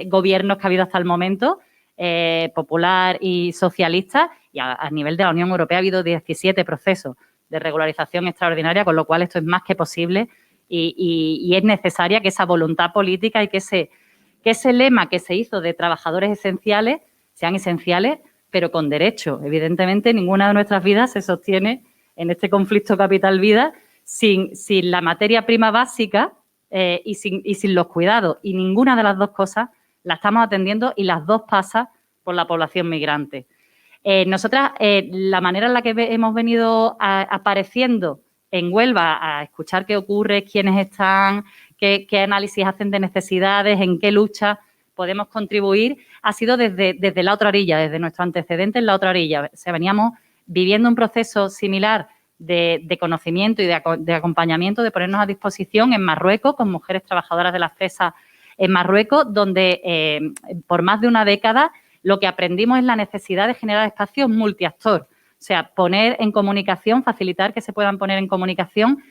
gobiernos que ha habido hasta el momento, popular y socialista, y a nivel de la Unión Europea ha habido 17 procesos de regularización extraordinaria, con lo cual esto es más que posible y es necesaria que esa voluntad política y que ese lema que se hizo de trabajadores esenciales sean esenciales, pero con derecho. Evidentemente, ninguna de nuestras vidas se sostiene en este conflicto capital-vida sin la materia prima básica y sin los cuidados. Y ninguna de las dos cosas la estamos atendiendo, y las dos pasan por la población migrante. Nosotras, la manera en la que hemos venido apareciendo en Huelva a escuchar qué ocurre, quiénes están, qué análisis hacen de necesidades, en qué lucha podemos contribuir, ha sido desde la otra orilla, desde nuestro antecedente en la otra orilla. Veníamos viviendo un proceso similar de conocimiento y de acompañamiento, de ponernos a disposición en Marruecos, con mujeres trabajadoras de las fresas en Marruecos, donde por más de una década lo que aprendimos es la necesidad de generar espacios multiactor. O sea, poner en comunicación, facilitar que se puedan poner en comunicación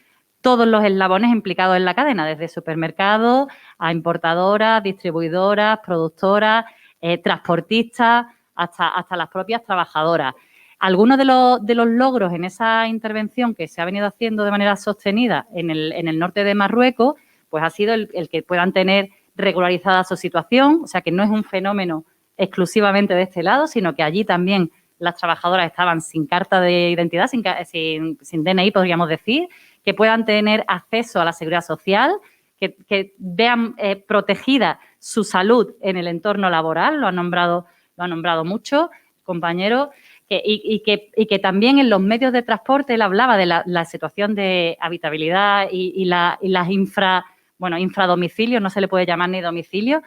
todos los eslabones implicados en la cadena, desde supermercados a importadoras, distribuidoras, productoras, transportistas, hasta las propias trabajadoras. Algunos de los logros en esa intervención que se ha venido haciendo de manera sostenida en el norte de Marruecos, pues ha sido el que puedan tener regularizada su situación, o sea que no es un fenómeno exclusivamente de este lado, sino que allí también las trabajadoras estaban sin carta de identidad, sin DNI, podríamos decir, que puedan tener acceso a la seguridad social, que vean protegida su salud en el entorno laboral, lo han nombrado mucho, compañeros, y que también en los medios de transporte él hablaba de la situación de habitabilidad y las infradomicilios, no se le puede llamar ni domicilio,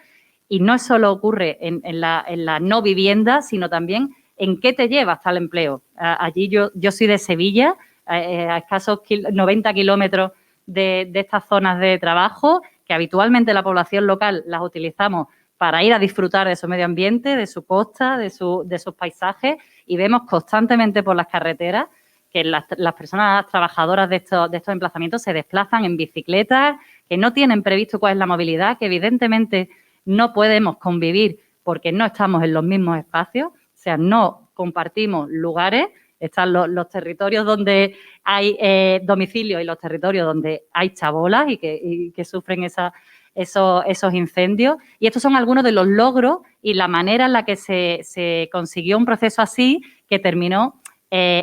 Y no solo ocurre en la no vivienda, sino también en qué te lleva hasta el empleo. Allí yo soy de Sevilla, a escasos 90 kilómetros de estas zonas de trabajo, que habitualmente la población local las utilizamos para ir a disfrutar de su medio ambiente, de su costa, de sus paisajes, y vemos constantemente por las carreteras que las personas trabajadoras de estos emplazamientos se desplazan en bicicletas, que no tienen previsto cuál es la movilidad, que evidentemente no podemos convivir porque no estamos en los mismos espacios, o sea, no compartimos lugares, están los territorios donde hay domicilio y los territorios donde hay chabolas y que sufren esos incendios. Y estos son algunos de los logros y la manera en la que se consiguió un proceso así que terminó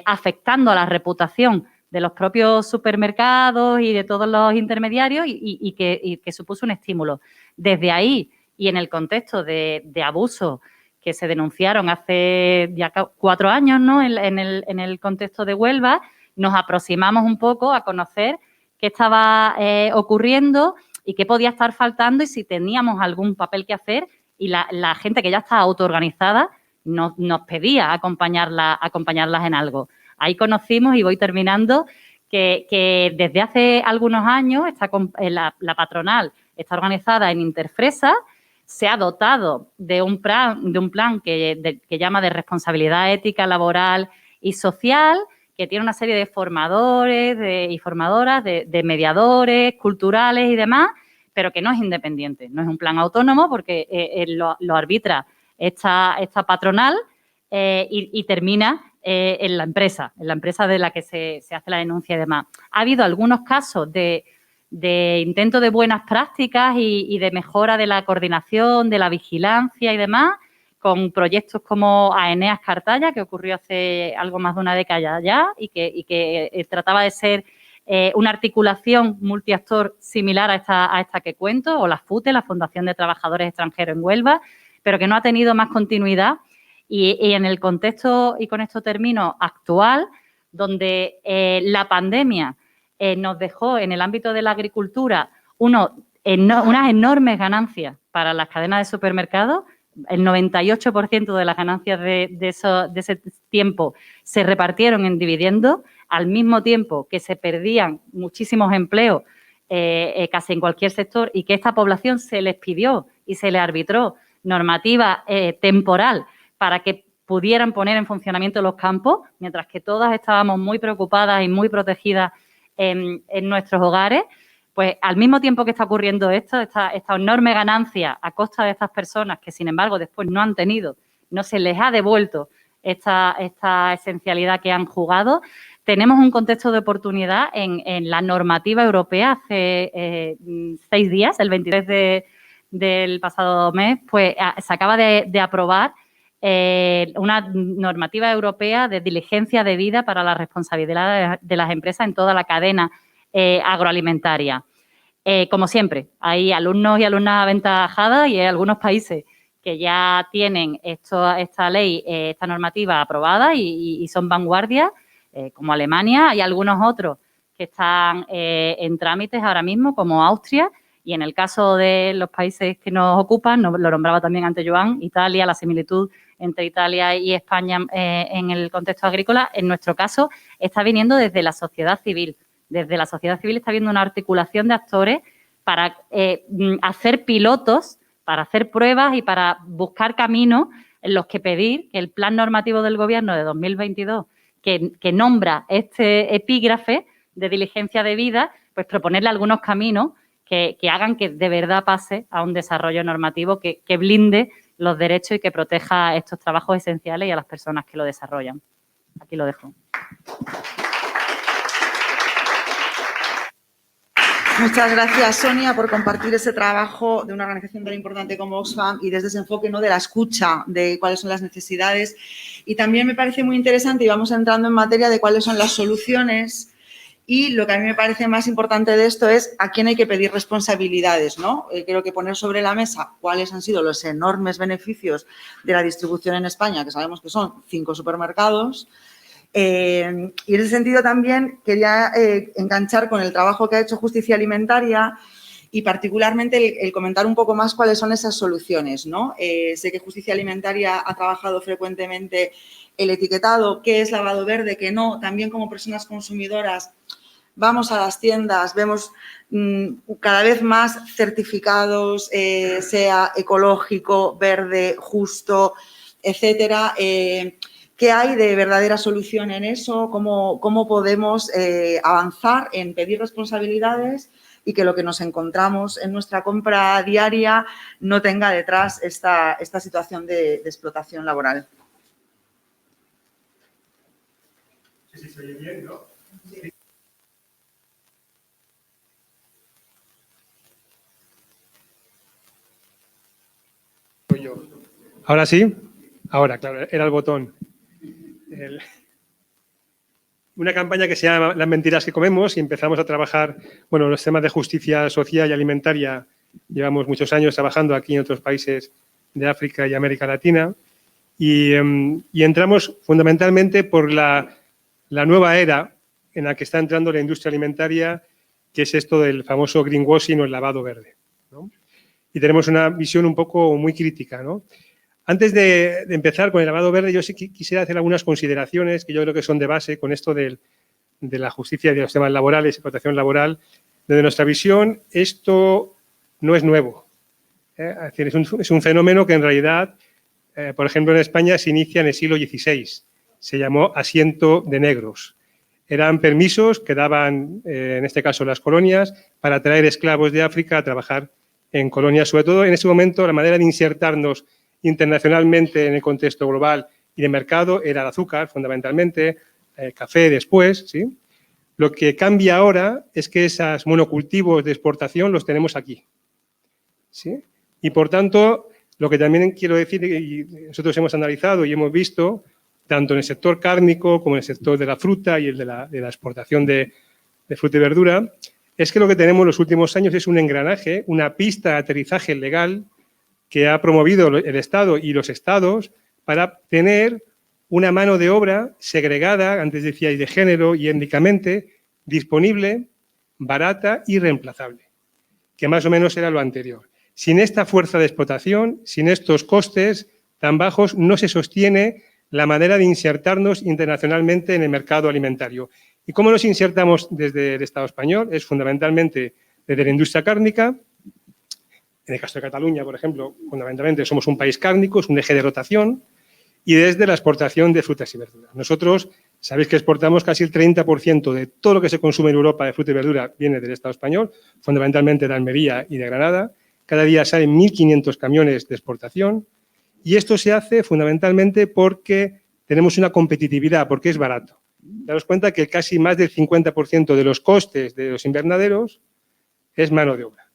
afectando a la reputación de los propios supermercados y de todos los intermediarios y que supuso un estímulo. Desde ahí y en el contexto de abusos que se denunciaron hace ya 4 años, ¿no? En el contexto de Huelva, nos aproximamos un poco a conocer qué estaba ocurriendo y qué podía estar faltando y si teníamos algún papel que hacer, y la gente que ya está autoorganizada nos pedía acompañarlas en algo. Ahí conocimos, y voy terminando, que desde hace algunos años la patronal está organizada en Interfresa, se ha dotado de un plan que llama de responsabilidad ética, laboral y social, que tiene una serie de formadores y formadoras, de mediadores culturales y demás, pero que no es independiente, no es un plan autónomo porque lo arbitra esta patronal y termina en la empresa de la que se hace la denuncia y demás. Ha habido algunos casos de intento de buenas prácticas y de mejora de la coordinación, de la vigilancia y demás, con proyectos como Aeneas Cartaya, que ocurrió hace algo más de una década ya y que trataba de ser una articulación multiactor similar a esta que cuento, o la FUTE, la Fundación de Trabajadores Extranjeros en Huelva, pero que no ha tenido más continuidad. Y en el contexto, y con esto termino, actual, donde la pandemia nos dejó en el ámbito de la agricultura unas enormes ganancias para las cadenas de supermercados. El 98% de las ganancias de ese tiempo se repartieron en dividendos, al mismo tiempo que se perdían muchísimos empleos casi en cualquier sector, y que esta población se les pidió y se les arbitró normativa temporal para que pudieran poner en funcionamiento los campos, mientras que todas estábamos muy preocupadas y muy protegidas en nuestros hogares. Pues al mismo tiempo que está ocurriendo esta enorme ganancia a costa de estas personas que, sin embargo, después no han tenido, no se les ha devuelto esta esencialidad que han jugado, tenemos un contexto de oportunidad en la normativa europea. Hace 6 días, el 23 del pasado mes, pues se acaba de aprobar una normativa europea de diligencia debida para la responsabilidad de las empresas en toda la cadena agroalimentaria. Como siempre, hay alumnos y alumnas aventajadas y hay algunos países que ya tienen esta ley, esta normativa aprobada y son vanguardias, como Alemania. Hay algunos otros que están en trámites ahora mismo, como Austria, y en el caso de los países que nos ocupan, lo nombraba también antes Joan, Italia, la similitud entre Italia y España en el contexto agrícola, en nuestro caso, está viniendo desde la sociedad civil. Desde la sociedad civil está habiendo una articulación de actores para hacer pilotos, para hacer pruebas y para buscar caminos en los que pedir que el plan normativo del Gobierno de 2022, que nombra este epígrafe de diligencia debida, pues proponerle algunos caminos que hagan que de verdad pase a un desarrollo normativo que blinde los derechos y que proteja estos trabajos esenciales y a las personas que lo desarrollan. Aquí lo dejo. Muchas gracias, Sonia, por compartir ese trabajo de una organización tan importante como Oxfam y desde ese enfoque, ¿no?, de la escucha de cuáles son las necesidades. Y también me parece muy interesante, y vamos entrando en materia de cuáles son las soluciones. Y lo que a mí me parece más importante de esto es a quién hay que pedir responsabilidades, ¿no? Creo que poner sobre la mesa cuáles han sido los enormes beneficios de la distribución en España, que sabemos que son 5 supermercados. Y en ese sentido también quería enganchar con el trabajo que ha hecho Justicia Alimentaria y particularmente el comentar un poco más cuáles son esas soluciones, ¿no? Sé que Justicia Alimentaria ha trabajado frecuentemente el etiquetado, qué es lavado verde, qué no. También como personas consumidoras vamos a las tiendas, vemos cada vez más certificados, sea ecológico, verde, justo, etcétera. ¿Qué hay de verdadera solución en eso? ¿Cómo podemos avanzar en pedir responsabilidades y que lo que nos encontramos en nuestra compra diaria no tenga detrás esta situación de explotación laboral? Sí, se oye bien, ¿no? Sí. Ahora sí. Ahora, claro, era el botón. Una campaña que se llama Las mentiras que comemos y empezamos a trabajar, bueno, los temas de justicia social y alimentaria. Llevamos muchos años trabajando aquí en otros países de África y América Latina y entramos fundamentalmente por la nueva era en la que está entrando la industria alimentaria, que es esto del famoso greenwashing o el lavado verde, ¿no? Y tenemos una visión un poco muy crítica, ¿no? Antes de empezar con el lavado verde, yo sí quisiera hacer algunas consideraciones que yo creo que son de base con esto de la justicia y de los temas laborales, explotación laboral. Desde nuestra visión, esto no es nuevo. Es decir, es un fenómeno que en realidad, por ejemplo, en España se inicia en el siglo XVI. Se llamó asiento de negros. Eran permisos que daban, en este caso, las colonias para traer esclavos de África a trabajar en colonias. Sobre todo, en ese momento, la manera de insertarnos internacionalmente en el contexto global y de mercado era el azúcar, fundamentalmente, café después, ¿sí? Lo que cambia ahora es que esos monocultivos de exportación los tenemos aquí, ¿sí? Y, por tanto, lo que también quiero decir, y nosotros hemos analizado y hemos visto, tanto en el sector cárnico como en el sector de la fruta y el de la exportación de fruta y verdura, es que lo que tenemos en los últimos años es un engranaje, una pista de aterrizaje legal que ha promovido el Estado y los Estados para tener una mano de obra segregada, antes decíais de género y étnicamente, disponible, barata y reemplazable, que más o menos era lo anterior. Sin esta fuerza de explotación, sin estos costes tan bajos, no se sostiene la manera de insertarnos internacionalmente en el mercado alimentario. ¿Y cómo nos insertamos desde el Estado español? Es fundamentalmente desde la industria cárnica. En el caso de Cataluña, por ejemplo, fundamentalmente somos un país cárnico, es un eje de rotación, y desde la exportación de frutas y verduras. Nosotros, sabéis que exportamos casi el 30% de todo lo que se consume en Europa de fruta y verdura viene del Estado español, fundamentalmente de Almería y de Granada. Cada día salen 1.500 camiones de exportación y esto se hace fundamentalmente porque tenemos una competitividad, porque es barato. Daros cuenta que casi más del 50% de los costes de los invernaderos es mano de obra.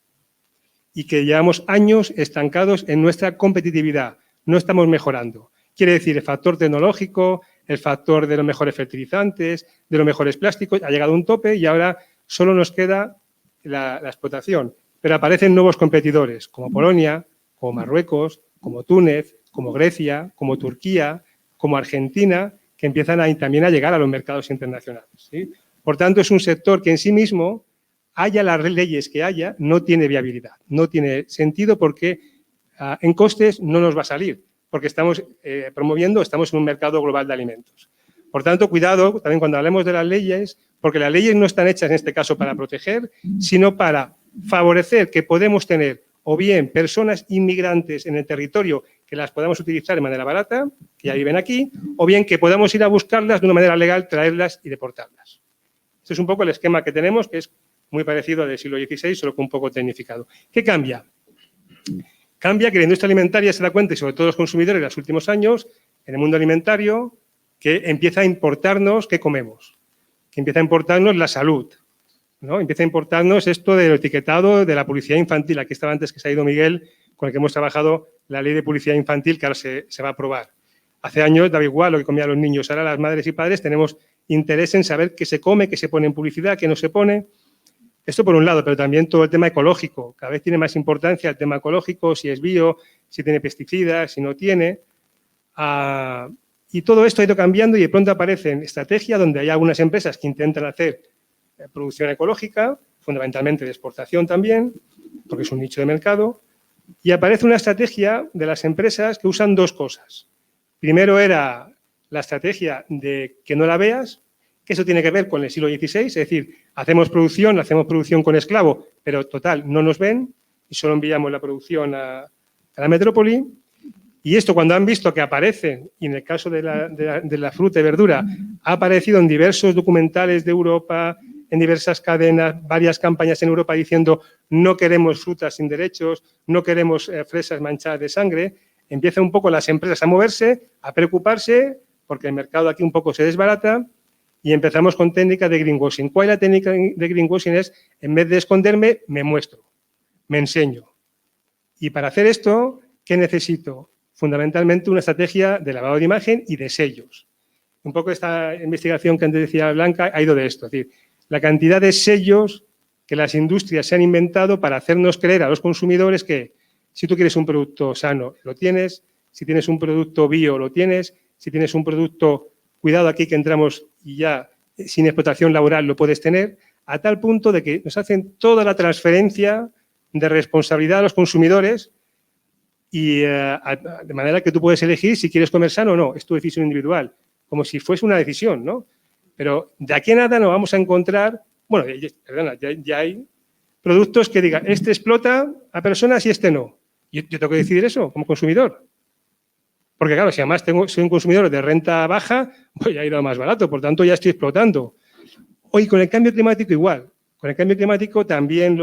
Y que llevamos años estancados en nuestra competitividad. No estamos mejorando. Quiere decir, el factor tecnológico, el factor de los mejores fertilizantes, de los mejores plásticos, ha llegado a un tope y ahora solo nos queda la explotación. Pero aparecen nuevos competidores, como Polonia, como Marruecos, como Túnez, como Grecia, como Turquía, como Argentina, que empiezan también a llegar a los mercados internacionales, ¿sí? Por tanto, es un sector que en sí mismo, haya las leyes que haya, no tiene viabilidad, no tiene sentido porque en costes no nos va a salir, porque estamos estamos en un mercado global de alimentos. Por tanto, cuidado también cuando hablemos de las leyes, porque las leyes no están hechas en este caso para proteger, sino para favorecer que podemos tener o bien personas inmigrantes en el territorio que las podamos utilizar de manera barata, que ya viven aquí, o bien que podamos ir a buscarlas de una manera legal, traerlas y deportarlas. Este es un poco el esquema que tenemos, que es muy parecido al del siglo XVI, solo que un poco tecnificado. ¿Qué cambia? Cambia que la industria alimentaria se da cuenta, y sobre todo los consumidores en los últimos años, en el mundo alimentario, que empieza a importarnos qué comemos, que empieza a importarnos la salud, ¿no? Empieza a importarnos esto del etiquetado de la publicidad infantil. Aquí estaba antes que se ha ido Miguel, con el que hemos trabajado la ley de publicidad infantil que ahora se va a aprobar. Hace años daba igual lo que comían los niños. Ahora las madres y padres tenemos interés en saber qué se come, qué se pone en publicidad, qué no se pone. Esto por un lado, pero también todo el tema ecológico. Cada vez tiene más importancia el tema ecológico, si es bio, si tiene pesticidas, si no tiene. Y todo esto ha ido cambiando y de pronto aparecen estrategias donde hay algunas empresas que intentan hacer producción ecológica, fundamentalmente de exportación también, porque es un nicho de mercado, y aparece una estrategia de las empresas que usan dos cosas. Primero era la estrategia de que no la veas, que eso tiene que ver con el siglo XVI, es decir, hacemos producción con esclavo, pero total, no nos ven y solo enviamos la producción a la metrópoli. Y esto cuando han visto que aparecen, y en el caso de la fruta y verdura, ha aparecido en diversos documentales de Europa, en diversas cadenas, varias campañas en Europa diciendo no queremos frutas sin derechos, no queremos fresas manchadas de sangre, empiezan un poco las empresas a moverse, a preocuparse, porque el mercado aquí un poco se desbarata, y empezamos con técnicas de greenwashing. ¿Cuál es la técnica de greenwashing? Es, en vez de esconderme, me muestro, me enseño. Y para hacer esto, ¿qué necesito? Fundamentalmente una estrategia de lavado de imagen y de sellos. Un poco esta investigación que antes decía Blanca ha ido de esto, es decir, la cantidad de sellos que las industrias se han inventado para hacernos creer a los consumidores que si tú quieres un producto sano, lo tienes, si tienes un producto bio, lo tienes, si tienes un producto, cuidado aquí que entramos y ya sin explotación laboral lo puedes tener, a tal punto de que nos hacen toda la transferencia de responsabilidad a los consumidores y de manera que tú puedes elegir si quieres comer sano o no, es tu decisión individual, como si fuese una decisión, ¿no? Pero de aquí a nada nos vamos a encontrar, bueno, perdona, ya hay productos que digan, este explota a personas y este no. Yo tengo que decidir eso como consumidor. Porque claro, si además soy un consumidor de renta baja, voy a ir a lo más barato, por tanto ya estoy explotando. Hoy con el cambio climático igual. Con el cambio climático también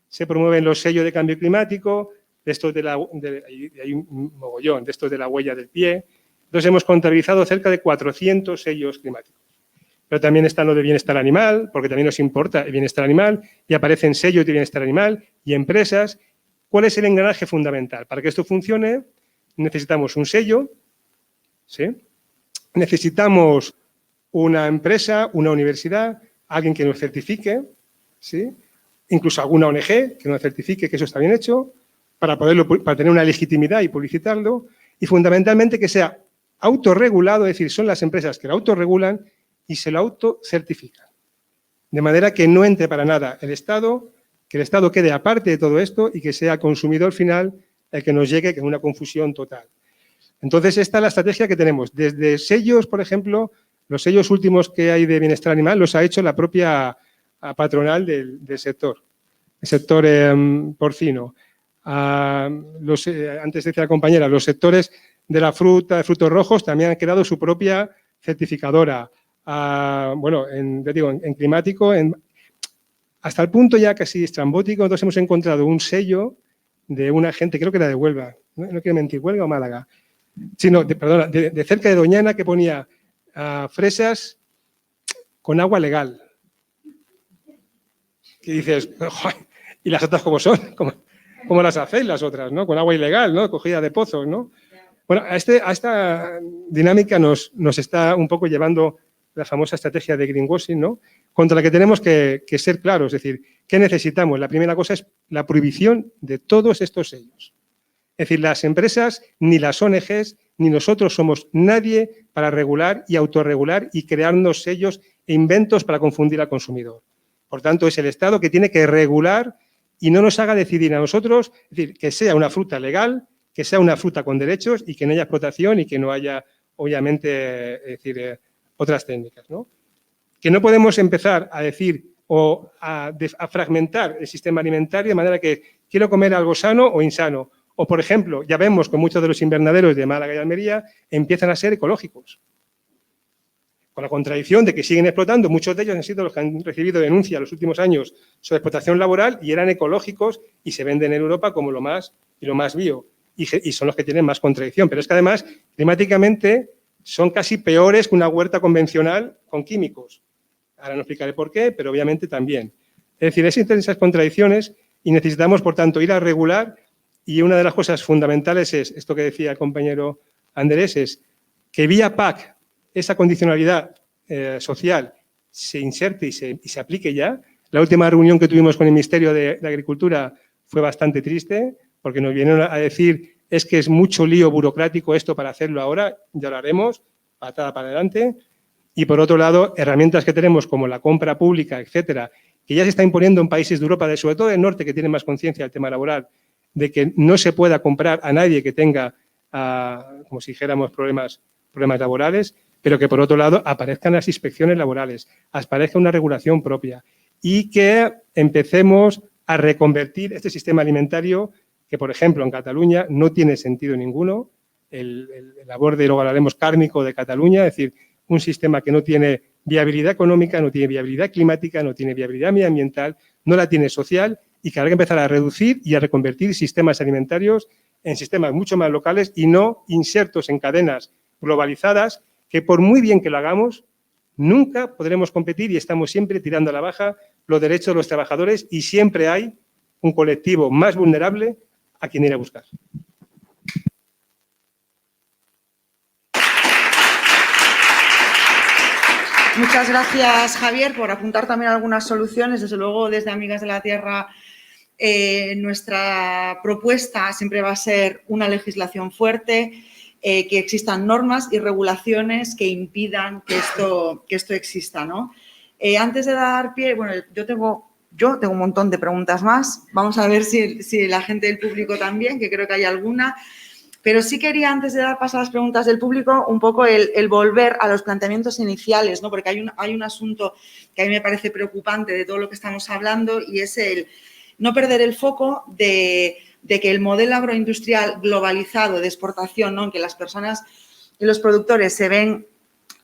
se promueven los sellos de cambio climático, de estos hay un mogollón, de estos de la huella del pie. Entonces hemos contabilizado cerca de 400 sellos climáticos. Pero también está lo de bienestar animal, porque también nos importa el bienestar animal, y aparecen sellos de bienestar animal y empresas. ¿Cuál es el engranaje fundamental? Para que esto funcione, necesitamos un sello, ¿sí? Necesitamos una empresa, una universidad, alguien que nos certifique, ¿sí? Incluso alguna ONG que nos certifique que eso está bien hecho, para tener una legitimidad y publicitarlo, y fundamentalmente que sea autorregulado, es decir, son las empresas que lo autorregulan y se lo autocertifican. De manera que no entre para nada el Estado, que el Estado quede aparte de todo esto y que sea el consumidor final el que nos llegue con una confusión total. Entonces, esta es la estrategia que tenemos. Desde sellos, por ejemplo, los sellos últimos que hay de bienestar animal los ha hecho la propia patronal del sector, el sector porcino. Antes decía la compañera, los sectores de la fruta, de frutos rojos, también han creado su propia certificadora. Bueno, en climático, hasta el punto ya casi estrambótico, entonces hemos encontrado un sello de una gente, creo que era de Huelva, no quiero mentir, Huelva o Málaga, sino, perdona, de cerca de Doñana, que ponía fresas con agua legal. Que dices, ¡joder! ¿Y las otras cómo son? ¿Cómo las hacéis las otras, no? Con agua ilegal, ¿no? Cogida de pozos, ¿no? Bueno, a esta dinámica nos está un poco llevando la famosa estrategia de greenwashing, ¿no? Contra la que tenemos que ser claros, es decir, ¿qué necesitamos? La primera cosa es la prohibición de todos estos sellos. Es decir, las empresas, ni las ONGs, ni nosotros somos nadie para regular y autorregular y crearnos sellos e inventos para confundir al consumidor. Por tanto, es el Estado que tiene que regular y no nos haga decidir a nosotros, es decir, que sea una fruta legal, que sea una fruta con derechos y que no haya explotación y que no haya, obviamente, es decir, otras técnicas, ¿no? Que no podemos empezar a decir o a fragmentar el sistema alimentario de manera que quiero comer algo sano o insano. O, por ejemplo, ya vemos que muchos de los invernaderos de Málaga y Almería empiezan a ser ecológicos. Con la contradicción de que siguen explotando, muchos de ellos han sido los que han recibido denuncia en los últimos años sobre explotación laboral y eran ecológicos y se venden en Europa como lo más bio. Y son los que tienen más contradicción. Pero es que además, climáticamente, son casi peores que una huerta convencional con químicos. Ahora no explicaré por qué, pero obviamente también. Es decir, existen esas contradicciones y necesitamos, por tanto, ir a regular. Y una de las cosas fundamentales es, esto que decía el compañero Andrés, es que vía PAC esa condicionalidad social se inserte y se aplique ya. La última reunión que tuvimos con el Ministerio de Agricultura fue bastante triste porque nos vinieron a decir es que es mucho lío burocrático esto para hacerlo ahora, ya lo haremos, patada para adelante. Y por otro lado, herramientas que tenemos como la compra pública, etcétera, que ya se está imponiendo en países de Europa, sobre todo del norte, que tienen más conciencia del tema laboral, de que no se pueda comprar a nadie que tenga, como si dijéramos, problemas laborales, pero que por otro lado aparezcan las inspecciones laborales, aparezca una regulación propia y que empecemos a reconvertir este sistema alimentario que, por ejemplo, en Cataluña no tiene sentido ninguno, el borde, luego hablaremos, cárnico de Cataluña, es decir, un sistema que no tiene viabilidad económica, no tiene viabilidad climática, no tiene viabilidad medioambiental, no la tiene social y que habrá que empezar a reducir y a reconvertir sistemas alimentarios en sistemas mucho más locales y no insertos en cadenas globalizadas que por muy bien que lo hagamos, nunca podremos competir y estamos siempre tirando a la baja los derechos de los trabajadores y siempre hay un colectivo más vulnerable a quien ir a buscar. Muchas gracias, Javier, por apuntar también algunas soluciones. Desde luego, desde Amigas de la Tierra, nuestra propuesta siempre va a ser una legislación fuerte, que existan normas y regulaciones que impidan que esto exista, ¿no? Antes de dar pie, bueno, yo tengo un montón de preguntas más. Vamos a ver si la gente del público también, que creo que hay alguna. Pero sí quería, antes de dar paso a las preguntas del público, un poco el volver a los planteamientos iniciales, ¿no? Porque hay un asunto que a mí me parece preocupante de todo lo que estamos hablando y es el no perder el foco de que el modelo agroindustrial globalizado de exportación, ¿no? En que las personas y los productores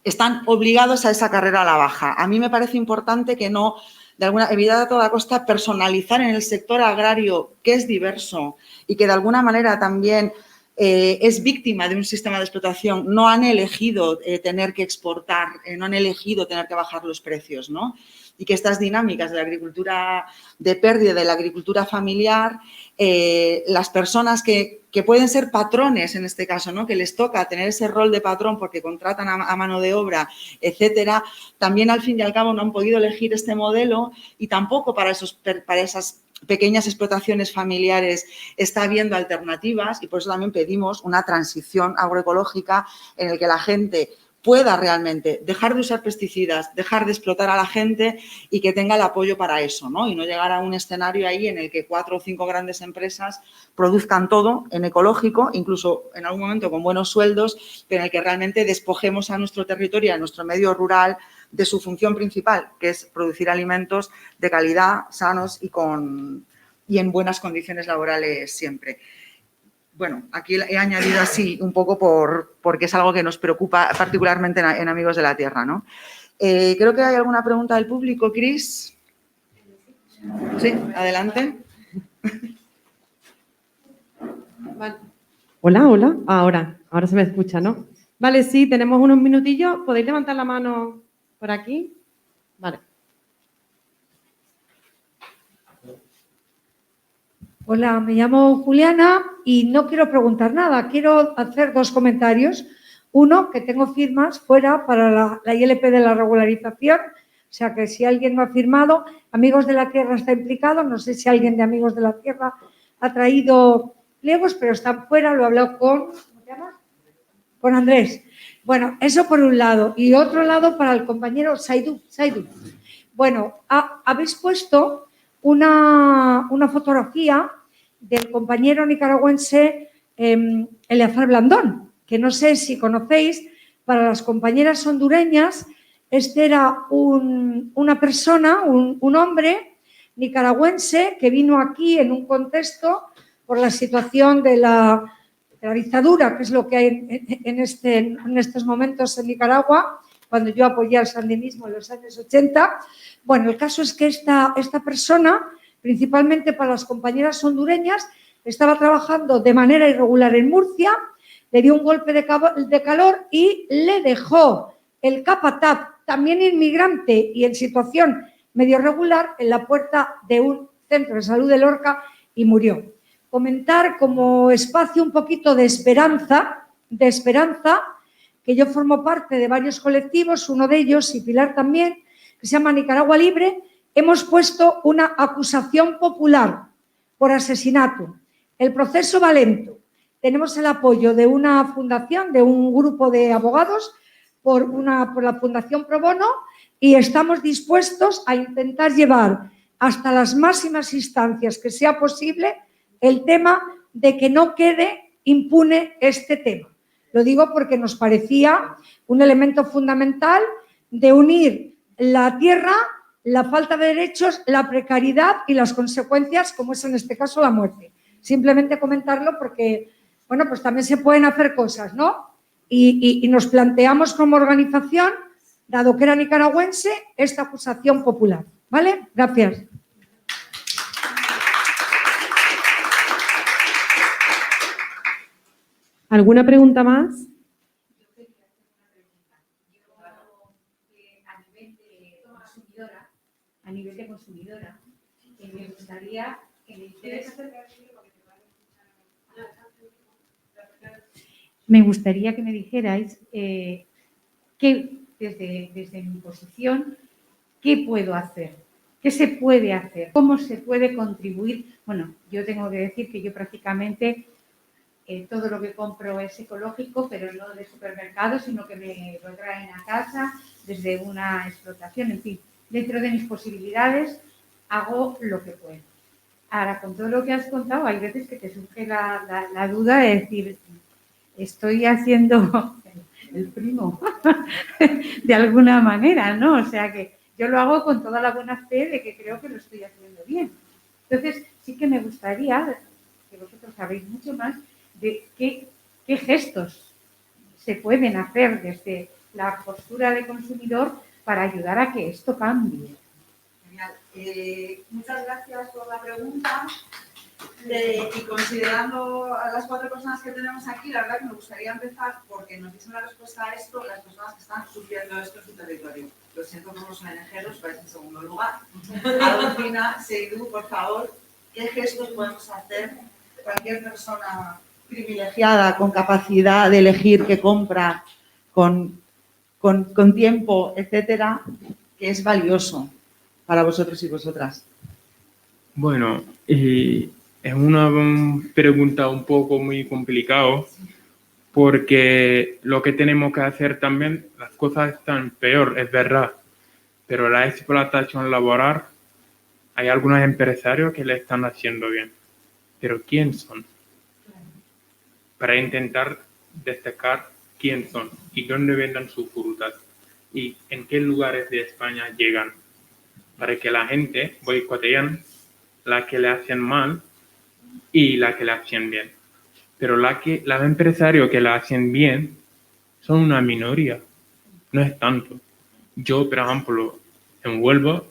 están obligados a esa carrera a la baja. A mí me parece importante que no, evitar a toda costa personalizar en el sector agrario, que es diverso y que de alguna manera también es víctima de un sistema de explotación. No han elegido tener que exportar, no han elegido tener que bajar los precios, ¿no? Y que estas dinámicas de la agricultura de pérdida, de la agricultura familiar, las personas que pueden ser patrones en este caso, ¿no? Que les toca tener ese rol de patrón porque contratan a mano de obra, etcétera, también al fin y al cabo no han podido elegir este modelo y tampoco para esas pequeñas explotaciones familiares está habiendo alternativas y por eso también pedimos una transición agroecológica en el que la gente pueda realmente dejar de usar pesticidas, dejar de explotar a la gente y que tenga el apoyo para eso, ¿no? Y no llegar a un escenario ahí en el que 4 o 5 grandes empresas produzcan todo en ecológico, incluso en algún momento con buenos sueldos, pero en el que realmente despojemos a nuestro territorio, a nuestro medio rural, de su función principal, que es producir alimentos de calidad, sanos y en buenas condiciones laborales siempre. Bueno, aquí he añadido así un poco porque es algo que nos preocupa particularmente en Amigos de la Tierra, ¿no? Creo que hay alguna pregunta del público, Cris. Sí, adelante. Vale. Hola. Ahora se me escucha, ¿no? Vale, sí, tenemos unos minutillos. ¿Podéis levantar la mano por aquí? Vale. Hola, me llamo Juliana y no quiero preguntar nada, quiero hacer 2 comentarios. Uno, que tengo firmas fuera para la ILP de la regularización, o sea que si alguien no ha firmado, Amigos de la Tierra está implicado, no sé si alguien de Amigos de la Tierra ha traído pliegos, pero están fuera, lo he hablado ¿cómo te llamas? Con Andrés. Bueno, eso por un lado. Y otro lado para el compañero Saidu. Bueno, habéis puesto una fotografía del compañero nicaragüense Eleazar Blandón, que no sé si conocéis, para las compañeras hondureñas, este era una persona, un hombre nicaragüense que vino aquí en un contexto por la situación de la dictadura, que es lo que hay en estos momentos en Nicaragua, cuando yo apoyé al sandinismo en los años 80. Bueno, el caso es que esta persona, principalmente para las compañeras hondureñas, estaba trabajando de manera irregular en Murcia, le dio un golpe de calor y le dejó el capataz, también inmigrante y en situación medio regular, en la puerta de un centro de salud de Lorca y murió. Comentar como espacio un poquito de esperanza, que yo formo parte de varios colectivos, uno de ellos, y Pilar también, que se llama Nicaragua Libre. Hemos puesto una acusación popular por asesinato. El proceso va lento. Tenemos el apoyo de una fundación, de un grupo de abogados, por la Fundación Pro Bono, y estamos dispuestos a intentar llevar hasta las máximas instancias que sea posible el tema de que no quede impune este tema. Lo digo porque nos parecía un elemento fundamental de unir la tierra, la falta de derechos, la precariedad y las consecuencias, como es en este caso la muerte. Simplemente comentarlo porque, bueno, pues también se pueden hacer cosas, ¿no? Y nos planteamos como organización, dado que era nicaragüense, esta acusación popular. ¿Vale? Gracias. ¿Alguna pregunta más? A nivel de consumidora, me gustaría que me dijerais... Me gustaría que me dijerais que desde mi posición, ¿qué puedo hacer? ¿Qué se puede hacer? ¿Cómo se puede contribuir? Bueno, yo tengo que decir que yo prácticamente todo lo que compro es ecológico, pero no de supermercado, sino que me lo traen a casa desde una explotación. En fin, dentro de mis posibilidades hago lo que puedo. Ahora, con todo lo que has contado, hay veces que te surge la duda de decir, estoy haciendo el primo de alguna manera, ¿no? O sea que yo lo hago con toda la buena fe de que creo que lo estoy haciendo bien. Entonces, sí que me gustaría, que vosotros sabéis mucho más, de qué gestos se pueden hacer desde la postura de consumidor para ayudar a que esto cambie. Genial. Muchas gracias por la pregunta. Y considerando a las 4 personas que tenemos aquí, la verdad que me gustaría empezar porque nos dicen la respuesta a esto las personas que están sufriendo esto en su territorio. Lo siento por los ONGeros, vais en segundo lugar. Adolfina, Seidú, por favor, ¿qué gestos podemos hacer cualquier persona privilegiada, con capacidad de elegir qué compra, con tiempo, etcétera, que es valioso para vosotros y vosotras? Bueno, es una pregunta un poco muy complicada porque lo que tenemos que hacer también, las cosas están peor, es verdad, pero la explotación laboral, hay algunos empresarios que le están haciendo bien, pero ¿quién son? Para intentar destacar quién son y dónde venden sus frutas y en qué lugares de España llegan, para que la gente boicoteen la que le hacen mal y la que le hacen bien. Pero los empresarios que la hacen bien son una minoría, no es tanto. Yo, por ejemplo, en Huelva,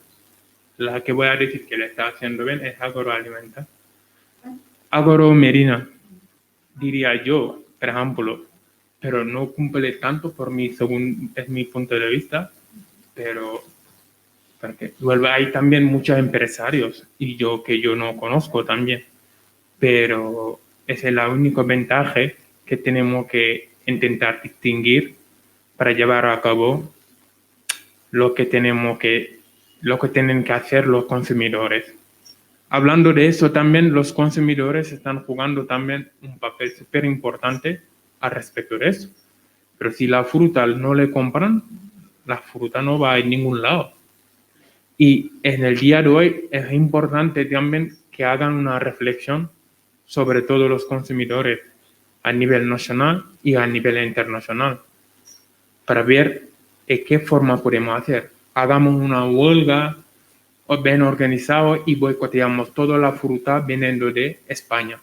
la que voy a decir que le está haciendo bien es agroalimentaria. Agromerina, diría yo, por ejemplo, pero no cumple tanto según es mi punto de vista, pero porque Huelva hay también muchos empresarios y que yo no conozco también, pero esa es la única ventaja que tenemos que intentar distinguir para llevar a cabo lo que tienen que hacer los consumidores. Hablando de eso también, los consumidores están jugando también un papel súper importante al respecto de eso. Pero si la fruta no le compran, la fruta no va a ningún lado. Y en el día de hoy es importante también que hagan una reflexión sobre todos los consumidores a nivel nacional y a nivel internacional para ver de qué forma podemos hacer. Hagamos una huelga bien organizado y boicoteamos toda la fruta viniendo de España.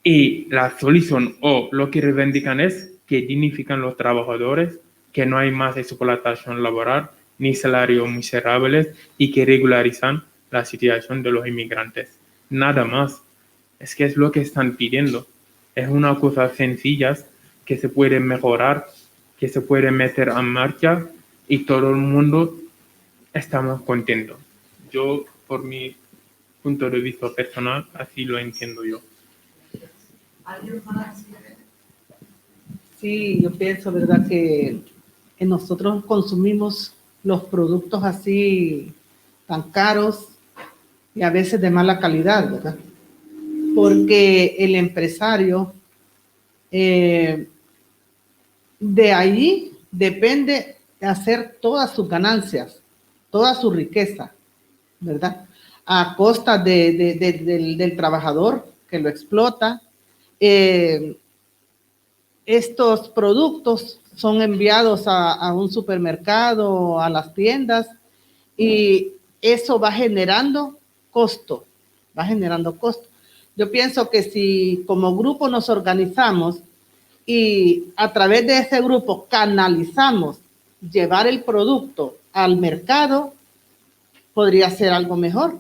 Y la solución o lo que reivindican es que dignifican los trabajadores, que no hay más explotación laboral ni salarios miserables y que regularizan la situación de los inmigrantes. Nada más. Es que es lo que están pidiendo. Es una cosa sencilla que se puede mejorar, que se puede meter en marcha y todo el mundo estamos contentos. Yo, por mi punto de vista personal, así lo entiendo yo. Sí, yo pienso, ¿verdad?, que nosotros consumimos los productos así tan caros y a veces de mala calidad, ¿verdad? Porque el empresario, de ahí depende hacer todas sus ganancias, toda su riqueza, ¿verdad? A costa del trabajador que lo explota. Estos productos son enviados a un supermercado, a las tiendas, y eso va generando costo, Yo pienso que si como grupo nos organizamos y a través de ese grupo canalizamos llevar el producto al mercado, podría ser algo mejor,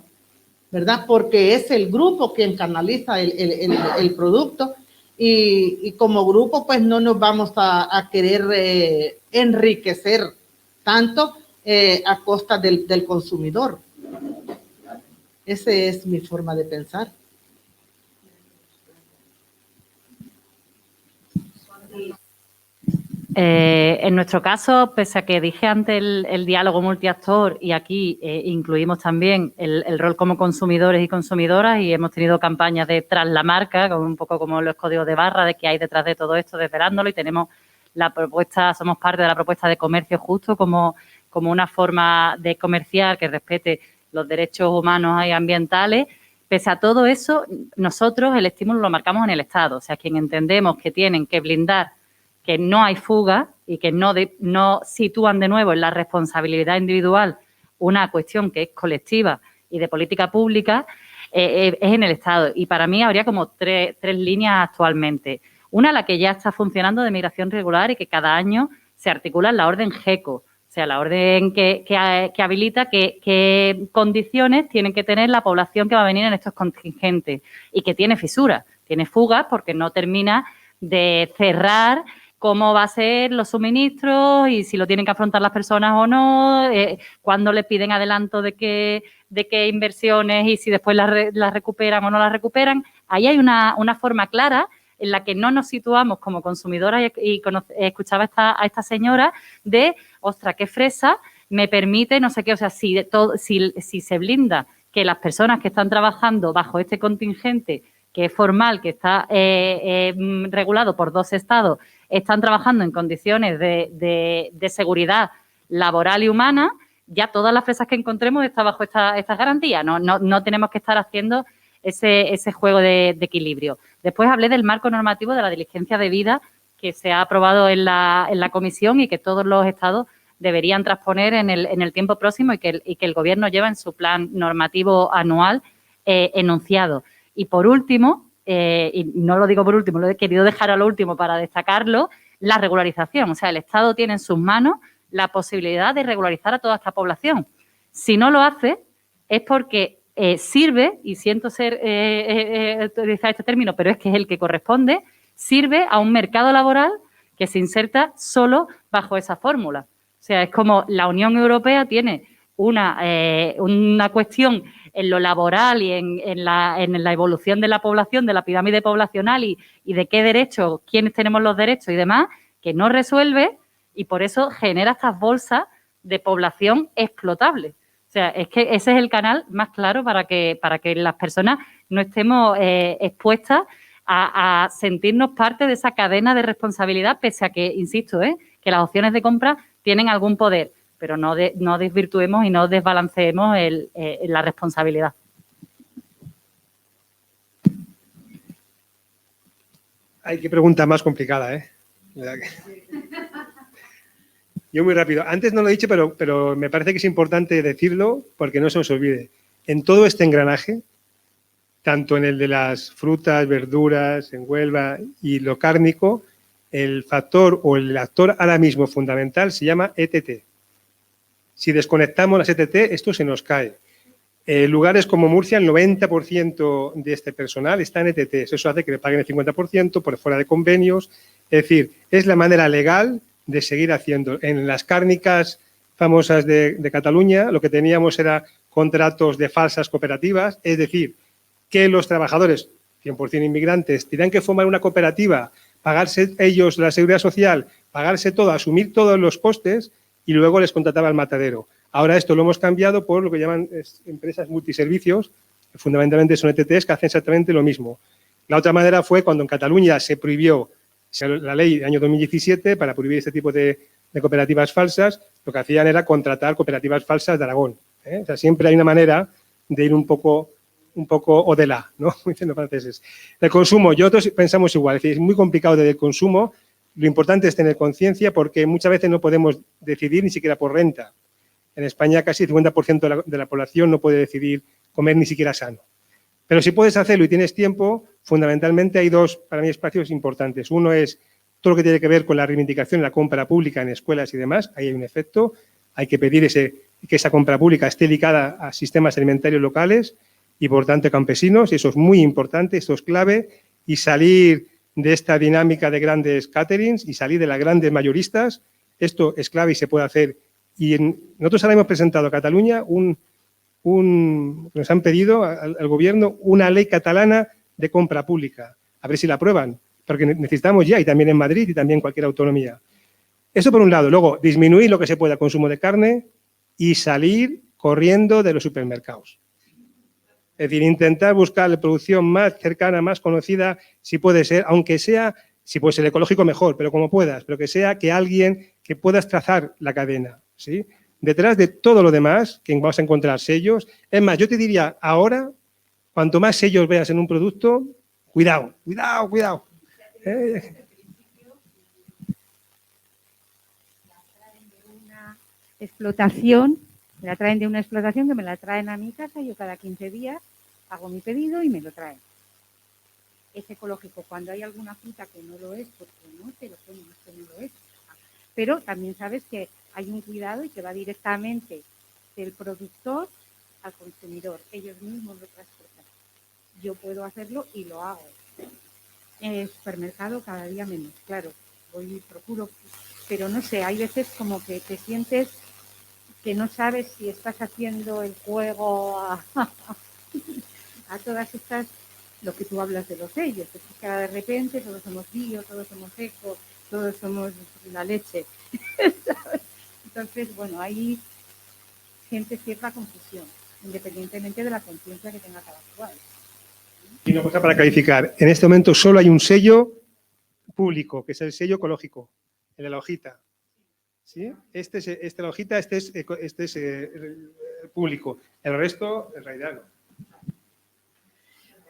¿verdad? Porque es el grupo quien canaliza el producto y como grupo pues no nos vamos a querer enriquecer tanto a costa del consumidor. Esa es mi forma de pensar. En nuestro caso, pese a que dije antes el diálogo multiactor y aquí incluimos también el rol como consumidores y consumidoras y hemos tenido campañas de tras la marca, un poco como los códigos de barra de que hay detrás de todo esto, desvelándolo, y tenemos la propuesta, somos parte de la propuesta de comercio justo como una forma de comerciar que respete los derechos humanos y ambientales. Pese a todo eso, nosotros el estímulo lo marcamos en el Estado, o sea, quien entendemos que tienen que blindar que no hay fuga y que no sitúan de nuevo en la responsabilidad individual una cuestión que es colectiva y de política pública, es en el Estado. Y para mí habría como tres líneas actualmente. Una, la que ya está funcionando de migración regular y que cada año se articula en la orden GECO, o sea, la orden que habilita qué condiciones tienen que tener la población que va a venir en estos contingentes y que tiene fisuras, tiene fugas porque no termina de cerrar cómo va a ser los suministros y si lo tienen que afrontar las personas o no, cuándo les piden adelanto de qué inversiones y si después las recuperan o no las recuperan. Ahí hay una forma clara en la que no nos situamos como consumidoras y escuchaba a esta señora de, ostras, qué fresa, me permite no sé qué, o sea, si se blinda que las personas que están trabajando bajo este contingente que es formal, que está regulado por 2 estados, están trabajando en condiciones de seguridad laboral y humana, ya todas las fresas que encontremos están bajo estas garantías. No tenemos que estar haciendo ese juego de equilibrio. Después hablé del marco normativo de la diligencia debida que se ha aprobado en la comisión y que todos los estados deberían transponer en el tiempo próximo y que el Gobierno lleva en su plan normativo anual enunciado. Y por último, y no lo digo por último, lo he querido dejar a lo último para destacarlo, la regularización. O sea, el Estado tiene en sus manos la posibilidad de regularizar a toda esta población. Si no lo hace, es porque sirve, y siento utilizar este término, pero es que es el que corresponde, sirve a un mercado laboral que se inserta solo bajo esa fórmula. O sea, es como la Unión Europea tiene una cuestión en lo laboral y en la evolución de la población, de la pirámide poblacional y de qué derechos, quiénes tenemos los derechos y demás, que no resuelve y por eso genera estas bolsas de población explotable. O sea, es que ese es el canal más claro para que las personas no estemos expuestas a sentirnos parte de esa cadena de responsabilidad, pese a que, insisto, que las opciones de compra tienen algún poder, pero no desvirtuemos y no desbalanceemos la responsabilidad. Hay que pregunta más complicada, Yo muy rápido. Antes no lo he dicho, pero me parece que es importante decirlo porque no se nos olvide. En todo este engranaje, tanto en el de las frutas, verduras, en Huelva y lo cárnico, el factor o el actor ahora mismo fundamental se llama ETT. Si desconectamos las ETT, esto se nos cae. Lugares como Murcia, el 90% de este personal está en ETT. Eso hace que le paguen el 50% por fuera de convenios. Es decir, es la manera legal de seguir haciendo. En las cárnicas famosas de Cataluña, lo que teníamos era contratos de falsas cooperativas, es decir, que los trabajadores, 100% inmigrantes, tenían que formar una cooperativa, pagarse ellos la seguridad social, pagarse todo, asumir todos los costes y luego les contrataba el matadero. Ahora esto lo hemos cambiado por lo que llaman empresas multiservicios, que fundamentalmente son ETTs que hacen exactamente lo mismo. La otra manera fue cuando en Cataluña se prohibió la ley del año 2017 para prohibir este tipo de de cooperativas falsas, lo que hacían era contratar cooperativas falsas de Aragón. O sea, siempre hay una manera de ir un poco o de la, ¿no? Dicen los franceses. El consumo, nosotros pensamos igual, es decir, es muy complicado desde el consumo, lo importante es tener conciencia porque muchas veces no podemos decidir ni siquiera por renta. En España casi el 50% de la población no puede decidir comer ni siquiera sano. Pero si puedes hacerlo y tienes tiempo, fundamentalmente hay dos, para mí, espacios importantes. Uno es todo lo que tiene que ver con la reivindicación de la compra pública en escuelas y demás. Ahí hay un efecto. Hay que pedir que esa compra pública esté ligada a sistemas alimentarios locales y, por tanto, campesinos. Eso es muy importante, esto es clave. Y salir de esta dinámica de grandes caterings y salir de las grandes mayoristas. Esto es clave y se puede hacer. Y nosotros ahora hemos presentado a Cataluña nos han pedido al gobierno una ley catalana de compra pública. A ver si la aprueban, porque necesitamos ya, y también en Madrid y también en cualquier autonomía. Eso por un lado. Luego, disminuir lo que se pueda el consumo de carne y salir corriendo de los supermercados. Es decir, intentar buscar la producción más cercana, más conocida, si puede ser, aunque sea, si puede ser ecológico mejor, pero como puedas, pero que sea que alguien que puedas trazar la cadena, ¿sí? Detrás de todo lo demás, que vamos a encontrar sellos. Es más, yo te diría ahora, cuanto más sellos veas en un producto, cuidado, cuidado, cuidado. Explotación, me la traen de una explotación que me la traen a mi casa, yo cada 15 días hago mi pedido y me lo traen. Es ecológico cuando hay alguna fruta que no lo es, porque no te lo ponen, que no lo es. Pero también sabes que hay un cuidado y que va directamente del productor al consumidor. Ellos mismos lo transportan. Yo puedo hacerlo y lo hago. En el supermercado cada día menos, claro. Voy y procuro, pero no sé, hay veces como que te sientes que no sabes si estás haciendo el juego a todas estas, lo que tú hablas de los sellos. Es que de repente todos somos bio, todos somos eco, todos somos la leche. Entonces, bueno, hay cierta confusión, independientemente de la conciencia que tenga cada cual. Y una cosa para clarificar, en este momento solo hay un sello público, que es el sello ecológico, el de la hojita. ¿Sí? Este es la hojita, este es el público, el resto, en realidad no.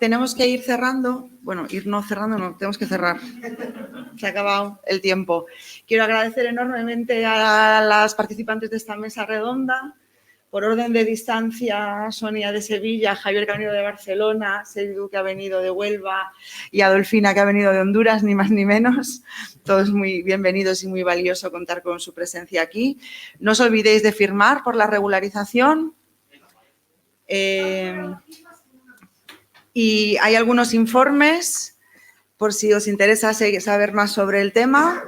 Tenemos que ir cerrando, bueno, ir no cerrando, no, tenemos que cerrar. Se ha acabado el tiempo. Quiero agradecer enormemente a las participantes de esta mesa redonda. Por orden de distancia, Sonia de Sevilla, Javier que ha venido de Barcelona, Seidu que ha venido de Huelva y Adolfina que ha venido de Honduras, ni más ni menos. Todos muy bienvenidos y muy valioso contar con su presencia aquí. No os olvidéis de firmar por la regularización. Y hay algunos informes por si os interesa saber más sobre el tema.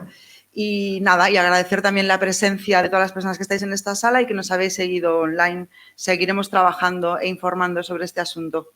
Y nada, y agradecer también la presencia de todas las personas que estáis en esta sala y que nos habéis seguido online. Seguiremos trabajando e informando sobre este asunto.